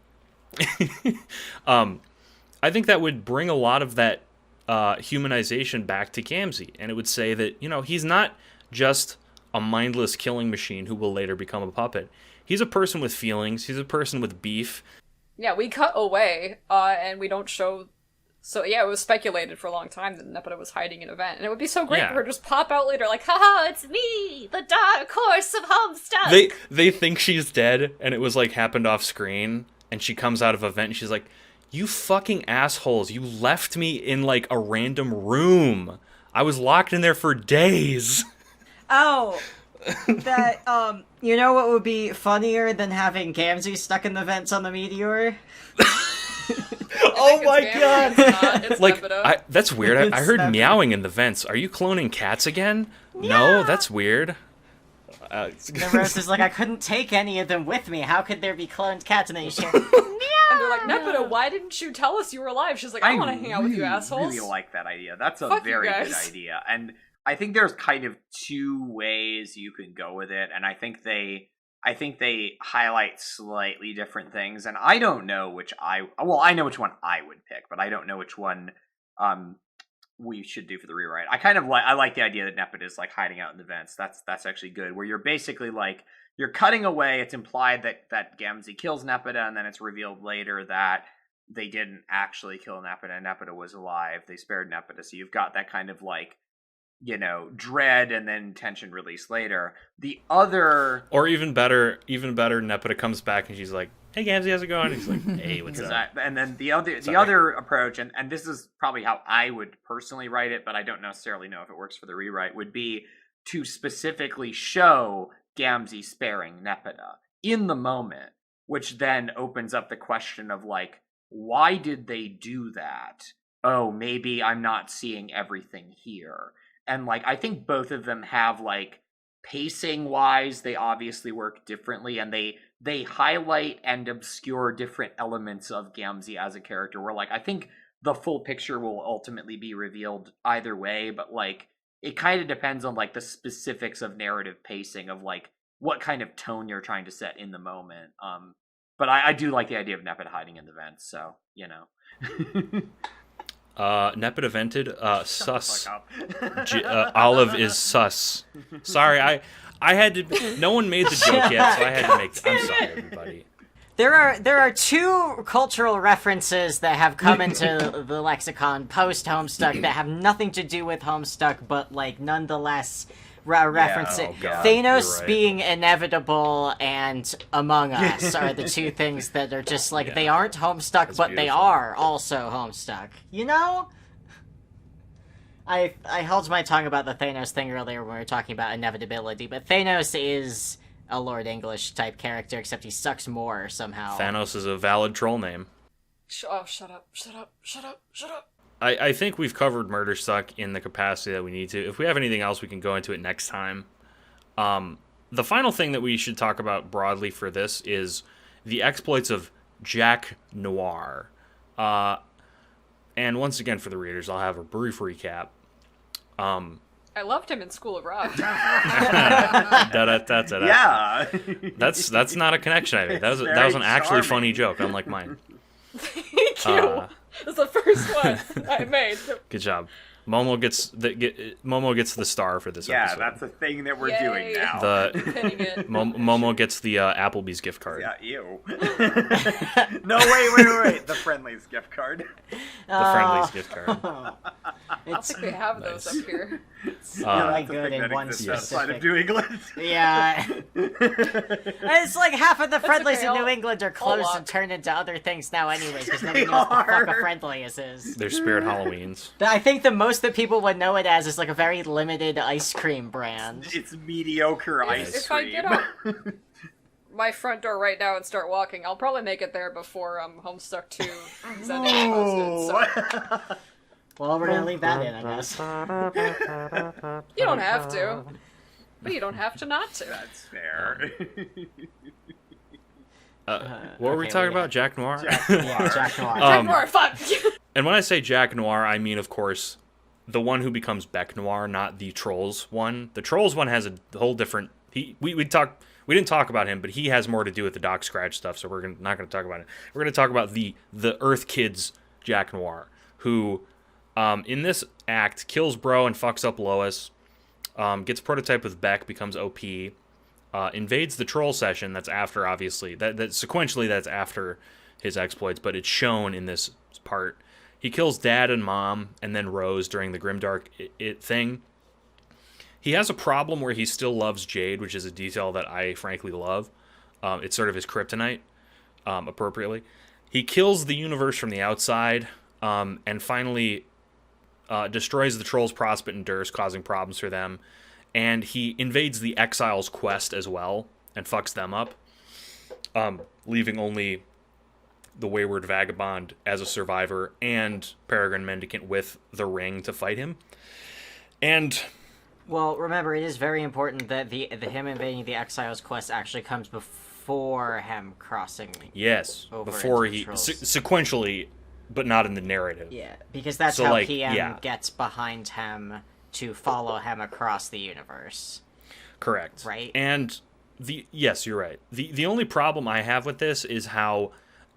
I think that would bring a lot of that humanization back to Gamzee, and it would say that, you know, he's not just a mindless killing machine who will later become a puppet. He's a person with feelings. He's a person with beef.
Yeah, we cut away, and we don't show... So, yeah, it was speculated for a long time that Nepeta was hiding an event, and it would be so great for her to just pop out later like, haha, it's me, the dark horse of Homestuck!
They think she's dead, and it was, like, happened off screen, and she comes out of event, and she's like, you fucking assholes, you left me in, like, a random room. I was locked in there for days.
Oh, that, you know what would be funnier than having Gamzee stuck in the vents on the meteor?
Oh my god!
It's
like,
Nepeta.
that's weird. I heard
Nepeta.
meowing in the vents. Are you cloning cats again? No, that's weird.
The Rose is like, I couldn't take any of them with me. How could there be cloned cats? And then you hear,
And they're like, Nepeta, why didn't you tell us you were alive? She's like, I want to hang out with you assholes.
I really like that idea. That's a
Fuck you
very good
guys.
idea. And I think there's kind of two ways you can go with it, and I think they highlight slightly different things, and I don't know which I know which one I would pick, but I don't know which one we should do for the rewrite. I like the idea that Nepeta is like hiding out in the vents. That's actually good. Where you're basically like you're cutting away. It's implied that Gamzee kills Nepeta, and then it's revealed later that they didn't actually kill Nepeta. Nepeta was alive. They spared Nepeta. So you've got that kind of like, you know, dread and then tension release later. The other,
Or even better, Nepeta comes back and she's like, "Hey, Gamzee, how's it going?" And he's like, "Hey, what's up?"
and then the other approach, and this is probably how I would personally write it, but I don't necessarily know if it works for the rewrite, would be to specifically show Gamzee sparing Nepeta in the moment, which then opens up the question of like, why did they do that? Oh, maybe I'm not seeing everything here. And like, I think both of them have like pacing wise, they obviously work differently, and they highlight and obscure different elements of Gamzee as a character, where like I think the full picture will ultimately be revealed either way, but like it kind of depends on like the specifics of narrative pacing of like what kind of tone you're trying to set in the moment. But I do like the idea of Nepeta hiding in the vents, so you know.
Nepeta vented. Sus.
Fuck up.
Olive is sus. Sorry, I had to. No one made the joke yet, so I had to make. I'm sorry, everybody.
There are two cultural references that have come into the lexicon post Homestuck that have nothing to do with Homestuck, but like nonetheless reference it.
oh God,
Thanos
you're right.
being inevitable and Among Us are the two things that are just like they aren't Homestuck, but they
beautiful.
are also Homestuck. You know? I held my tongue about the Thanos thing earlier when we were talking about inevitability, but Thanos is a Lord English type character, except he sucks more somehow.
Thanos is a valid troll name.
Shut up.
I think we've covered Murder Suck in the capacity that we need to. If we have anything else, we can go into it next time. The final thing that we should talk about broadly for this is the exploits of Jack Noir. And once again, for the readers, I'll have a brief recap.
I loved him in School of Rock.
Yeah.
That's not a connection I made. That was
Very
an actually
charming.
funny joke, unlike mine.
Thank you. That's the first one I made.
Good job. Momo gets the star for this
Yeah,
episode.
that's a thing that we're
Yay.
doing now.
Pinning it.
Momo gets the Applebee's gift card.
Yeah, ew. No, wait. The Friendly's gift card.
The Friendly's gift card.
I don't think they have those up here.
really
That's a
good
thing
in
that
one
exists outside of
specific.
New England.
Yeah. It's like half of the friendlies
okay,
in New
I'll-
England are
I'll
closed
walk.
and turned into other things now anyways, because
They
nobody knows what the fuck
are.
a friendlies is.
Their Spirit Halloweens.
I think the most that people would know it as is like a very limited ice cream brand.
It's mediocre ice
If I
cream.
get out my front door right now and start walking, I'll probably make it there before Homestuck 2 is ending posted. So
Well, we're gonna leave that in, I guess.
you don't have to. But you don't have to not to.
That's fair.
What were we
okay,
talking
yeah.
about? Jack Noir?
Yeah, Jack Noir.
Jack Noir, fuck!
And when I say Jack Noir, I mean, of course, the one who becomes Beck Noir, not the Trolls one. The Trolls one has a whole different... We didn't talk about him, but he has more to do with the Doc Scratch stuff, so we're not going to talk about it. We're going to talk about the Earth Kid's Jack Noir, who, in this act, kills Bro and fucks up Lois. gets prototyped with Beck, becomes OP, invades the troll session. That's after, obviously, that sequentially that's after his exploits, but it's shown in this part. He kills Dad and Mom, and then Rose during the Grimdark thing. He has a problem where he still loves Jade, which is a detail that I frankly love. It's sort of his kryptonite, appropriately. He kills the universe from the outside, and finally destroys the trolls Prospect and Durst, causing problems for them. And he invades the Exiles quest as well, and fucks them up, leaving only the Wayward Vagabond as a survivor and Peregrine Mendicant with the ring to fight him. And...
well, remember, it is very important that the him invading the Exiles quest actually comes before him crossing.
Yes,
over
before
into the
he
trolls.
Sequentially, but not in the narrative.
Yeah, because that's
So,
how
like,
PM
yeah.
gets behind him to follow him across the universe.
Correct.
Right?
And yes, you're right. The only problem I have with this is how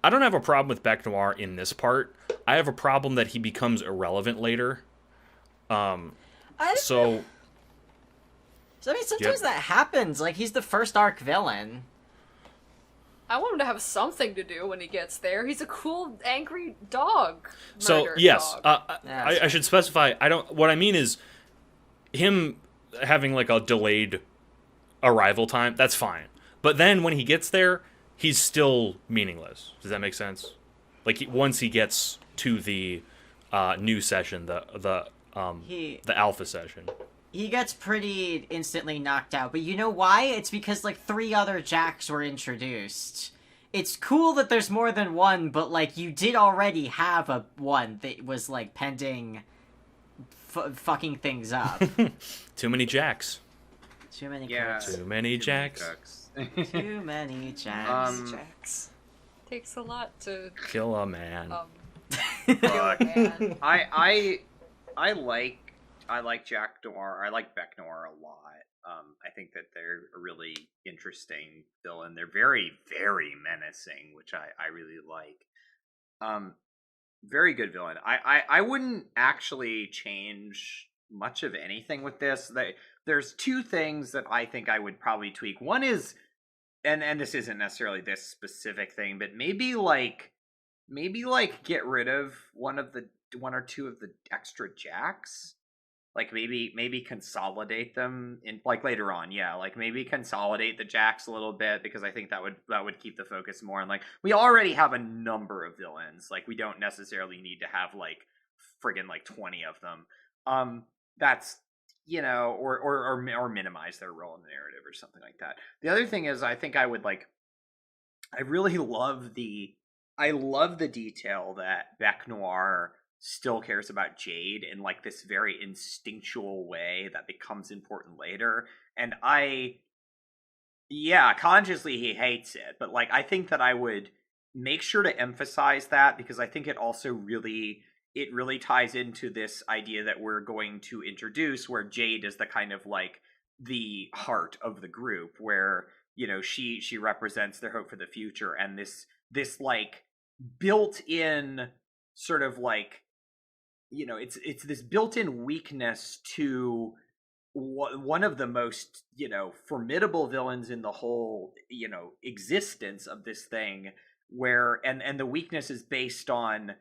I don't have a problem with Bec Noir in this part. I have a problem that he becomes irrelevant later. So
I mean, sometimes that happens. Like, he's the first arc villain.
I want him to have something to do when he gets there. He's a cool, angry dog.
So
murder
yes,
dog.
I should specify. I don't. What I mean is, him having like a delayed arrival time. That's fine. But then when he gets there, he's still meaningless. Does that make sense? Like once he gets to the new session, the alpha session.
He gets pretty instantly knocked out, but you know why? It's because, like, 3 other Jacks were introduced. It's cool that there's more than one, but, like, you did already have one that was, like, pending fucking things up.
Too many Jacks.
Too many
Yeah.
cooks.
Too many Jacks.
Too many Jacks.
Jax. Takes a lot to
Kill a man.
kill a man.
I like Jack Noir. I like Bec Noir a lot. I think that they're a really interesting villain. They're very, very menacing, which I really like. Very good villain. I wouldn't actually change much of anything with this. There's 2 things that I think I would probably tweak. One is, and this isn't necessarily this specific thing, but maybe get rid of one or 2 of the extra Jacks. Like maybe consolidate them in like later on, yeah. Like maybe consolidate the Jacks a little bit because I think that would keep the focus more on like we already have a number of villains. Like we don't necessarily need to have like friggin' like 20 of them. That's or minimize their role in the narrative or something like that. The other thing is I think I really love the detail that Bec Noir still cares about Jade in like this very instinctual way that becomes important later. And consciously he hates it, but like I think that I would make sure to emphasize that because I think it also really ties into this idea that we're going to introduce where Jade is the kind of like the heart of the group where, she represents their hope for the future and this like built-in sort of like it's this built-in weakness to one of the most formidable villains in the whole existence of this thing where and the weakness is based on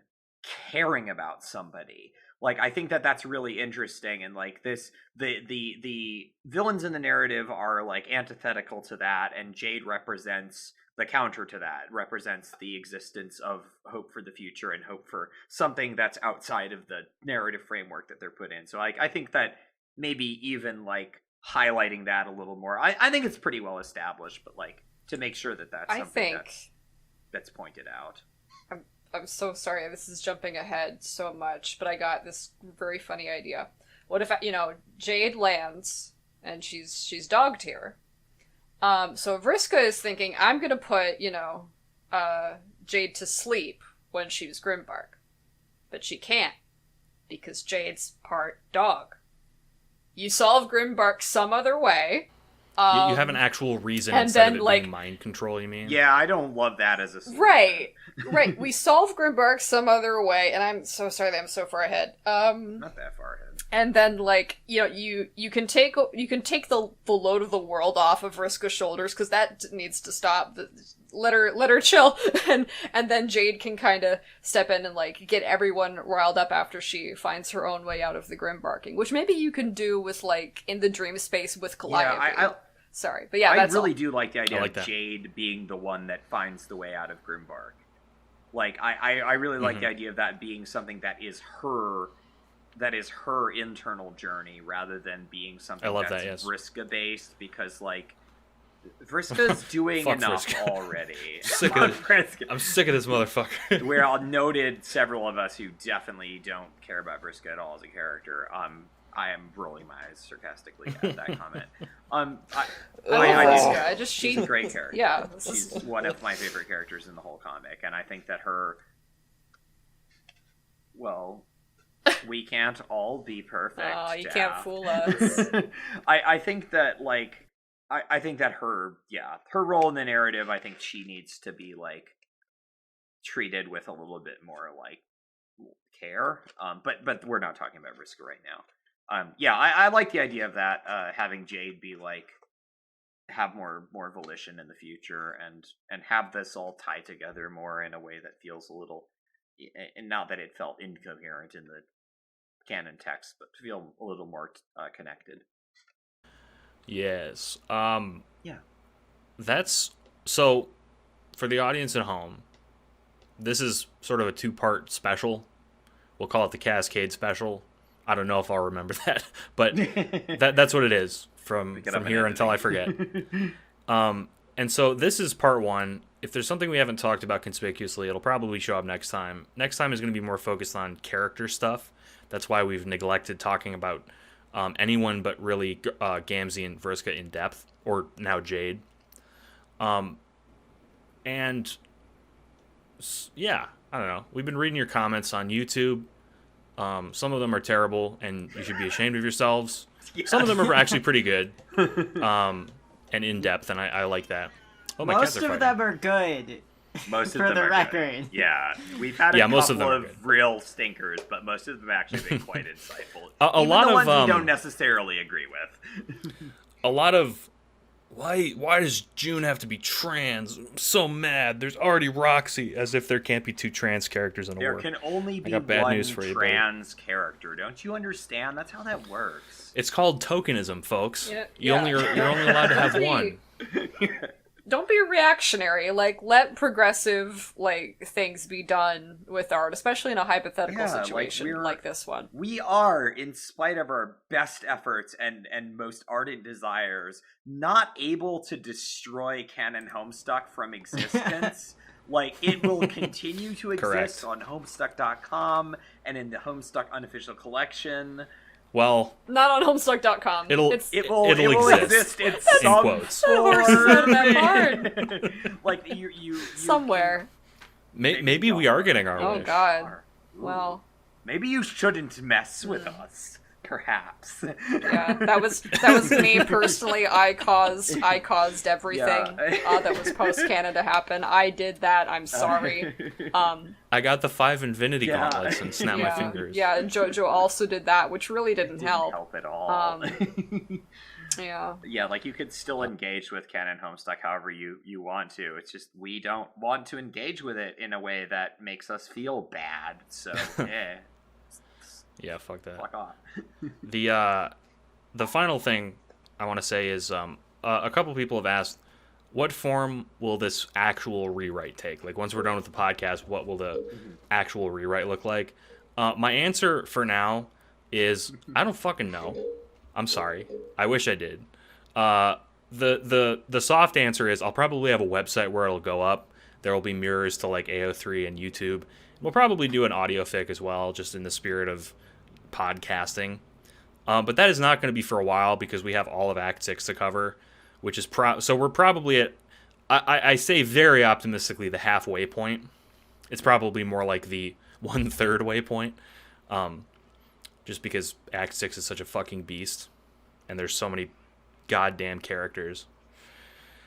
caring about somebody. Like I think that that's really interesting and like this the villains in the narrative are like antithetical to that and Jade represents the counter to that, represents the existence of hope for the future and hope for something that's outside of the narrative framework that they're put in. So I think that maybe even like highlighting that a little more. I think it's pretty well established, but like to make sure that that's something that's pointed out.
I'm so sorry, this is jumping ahead so much, but I got this very funny idea. What if, Jade lands, and she's dog tier. So Vriska is thinking, I'm gonna put, Jade to sleep when she's Grimbark. But she can't, because Jade's part dog. You solve Grimbark some other way,
You have an actual reason
and
instead
then,
of it
like-
being mind control, you mean?
Yeah, I don't love that as a
Right. We solve Grimbark some other way, and I'm so sorry that I'm so far ahead.
Not that far ahead.
And then, like, you know, you can take the load of the world off of Vriska's shoulders, because that needs to stop. Let her chill, and then Jade can kind of step in and, like, get everyone riled up after she finds her own way out of the Grimbarking, which maybe you can do with, like, in the dream space with Calliope.
Yeah,
Sorry, but yeah,
I
that's
really
all.
do like the idea
like
of
that.
Jade being the one that finds the way out of Grimbark. Like, I really like the idea of that being something that is her internal journey, rather than being something
I love
that's
that, yes.
Vriska based, because, like, Vriska's doing
Fuck
enough
Vriska.
already.
Sick of
Fuck Vriska.
I'm sick of this motherfucker.
We're all noted, several of us who definitely don't care about Vriska at all as a character. I am rolling my eyes sarcastically at that comment.
I love
I
Vriska.
she's a great character.
Yeah,
She's one of my favorite characters in the whole comic, and I think that we can't all be perfect.
Oh, you can't
Dav.
fool us.
I think that, like, I think that her role in the narrative, I think she needs to be, like, treated with a little bit more, like, care. But we're not talking about Vriska right now. I like the idea of that, having Jade be, like, have more volition in the future, and have this all tie together more in a way that feels a little, and not that it felt incoherent in the canon text, but to feel a little more connected.
Yes.
Yeah.
That's so for the audience at home. This is sort of a 2-part special. We'll call it the Cascade special. I don't know if I'll remember that, but that's what it is from here until I forget. And so this is part 1. If there's something we haven't talked about conspicuously, it'll probably show up next time. Next time is going to be more focused on character stuff. That's why we've neglected talking about anyone but really Gamzee and Vriska in depth, or now Jade. And yeah, I don't know. We've been reading your comments on YouTube. Some of them are terrible, and you should be ashamed of yourselves.
Yeah.
Some of them are actually pretty good, and in depth, and I like that. Oh, my
Most
cats are
of
fighting.
them are good.
Most of
For
them
the
are
record.
good. Yeah, we've had a
Yeah,
couple
most of them are
of
good.
real stinkers, but most of them have actually been quite insightful.
A
Even
lot
the
of,
ones we don't necessarily agree with.
A lot of why does June have to be trans? I'm so mad. There's already Roxy, as if there can't be 2 trans characters in a
There
war.
can only be
got bad
one
news for you, buddy.
trans character. Don't you understand? That's how that works.
It's called tokenism, folks.
Yeah,
You're only allowed to have one.
Don't be reactionary. Like, let progressive, like, things be done with art, especially in a hypothetical
Yeah, like,
situation
we're-
like this one.
We are, in spite of our best efforts and most ardent desires, not able to destroy canon Homestuck from existence. Like, it will continue to exist
Correct.
on Homestuck.com and in the Homestuck unofficial collection.
Well,
Not on Homestuck.com.
It'll-
It's,
It will
exist.
in
In
some
quotes.
That horse is out of that
form. Like, you
somewhere.
maybe we are getting our
Oh,
wish.
God.
Ooh.
Well,
Maybe you shouldn't mess with us. Perhaps.
yeah, that was me personally. I caused everything
Yeah.
that was post canon to happen. I did that. I'm sorry.
I got the 5 Infinity
Yeah.
Gauntlets and snapped my
Yeah,
fingers.
yeah, and JoJo also did that, which really didn't
Didn't
help.
help at all.
Yeah.
Yeah, like, you could still engage with canon Homestuck however you want to. It's just we don't want to engage with it in a way that makes us feel bad. So,
Yeah, fuck that.
fuck off.
The final thing I want to say is a couple people have asked, what form will this actual rewrite take? Like, once we're done with the podcast, what will the actual rewrite look like? My answer for now is I don't fucking know. I'm sorry. I wish I did. The soft answer is I'll probably have a website where it'll go up. There will be mirrors to, like, AO3 and YouTube. We'll probably do an audio fic as well, just in the spirit of podcasting. But that is not going to be for a while because we have all of Act 6 to cover, which is so we're probably at, I say very optimistically, the halfway point. It's probably more like the 1/3 way point, just because Act 6 is such a fucking beast, and there's so many goddamn characters.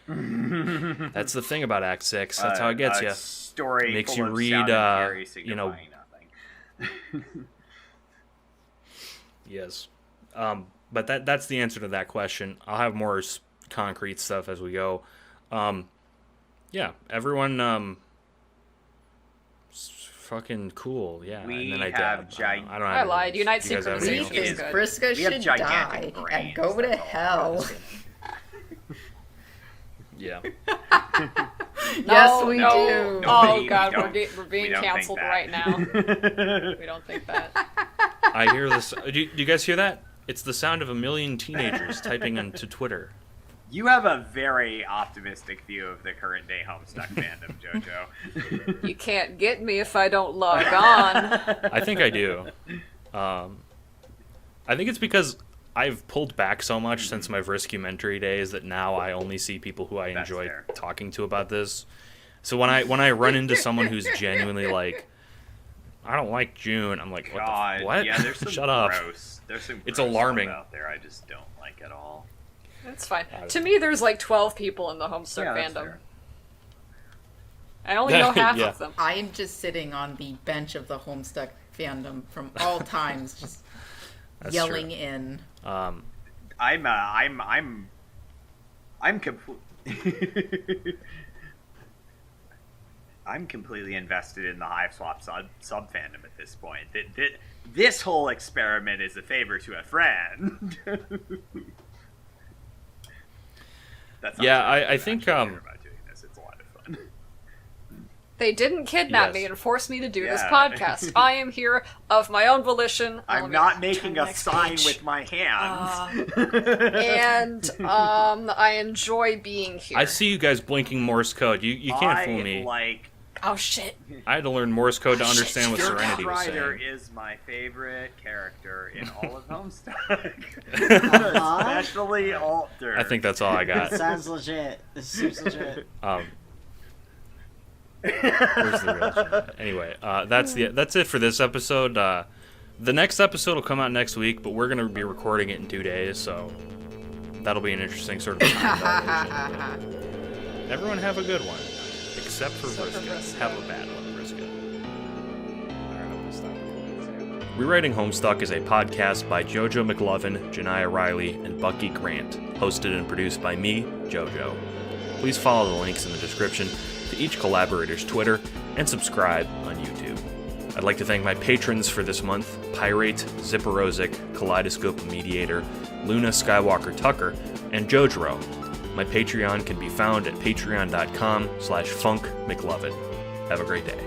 That's the thing about Act 6. That's how it gets you.
Story
Makes
full
you
of
read,
sound and carry
you know.
signifying nothing.
Yes. But that's the answer to that question. I'll have more concrete stuff as we go. Yeah, everyone fucking cool. Yeah,
We
and then I
have
dab.
giant-
I don't
I
have
lied.
any-
Unite
you guys have
Secret
anything
League
else?
is good.
Vriska
We have
should
gigantic
die
brains,
and go to
that's all.
hell.
Yeah.
Yes, we
no.
do.
No,
Oh
we
god,
don't.
we're being
We don't think
canceled
that.
right now. We don't think that.
I hear this. Do you guys hear that? It's the sound of a million teenagers typing onto Twitter.
You have a very optimistic view of the current day Homestuck fandom, JoJo.
You can't get me if I don't log on.
I think I do. I think it's because I've pulled back so much since my Vriska mentory days that now I only see people who I
That's
enjoy
fair.
talking to about this. So when I run into someone who's genuinely like, I don't like June, I'm like, what?
God,
What?
yeah, there's some
Shut up.
gross. There's some
It's
gross
alarming.
stuff out there I just don't like at all.
That's fine. To me, there's like 12 people in the Homestuck
Yeah, that's
fandom.
fair.
I only know half
Yeah.
of them.
I am just sitting on the bench of the Homestuck fandom from all times, just
That's
yelling
true.
in.
I'm I'm completely invested in the Hive Swap sub fandom at this point. This whole experiment is a favor to a friend. That's not
Yeah,
true.
I
I'm
think,
actually care about doing this. It's a lot of fun.
They didn't kidnap
Yes.
me and force me to do this
Yeah.
podcast. I am here of my own volition.
I'm
Let me
not
turn
making
the
a
next
sign
page.
with my hands.
And I enjoy being here.
I see you guys blinking Morse code. You can't fool me.
Like
Oh shit!
I had to learn Morse code to
Oh, shit,
understand what
Dirk
Serenity was
Strider
saying.
is my favorite character in all of Homestuck. Especially Alter.
I think that's all I got.
Sounds legit. This seems legit.
Where's the real chat? Anyway, that's it for this episode. The next episode will come out next week, but we're gonna be recording it in 2 days, so that'll be an interesting sort of time dilation. Everyone have a good one, except for Vriska. Have a bad one, Vriska. All right, I'm gonna stop recording. Rewriting Homestuck is a podcast by JoJo McLovin, Janiah Riley, and Bucky Grant, hosted and produced by me, JoJo. Please follow the links in the description to each collaborator's Twitter and subscribe on YouTube. I'd like to thank my patrons for this month: Pyrate, Zipperozic, Kaleidoscope Mediator, Luna Skywalker Tucker, and Jojro. My Patreon can be found at patreon.com/funkmclovin. Have a great day.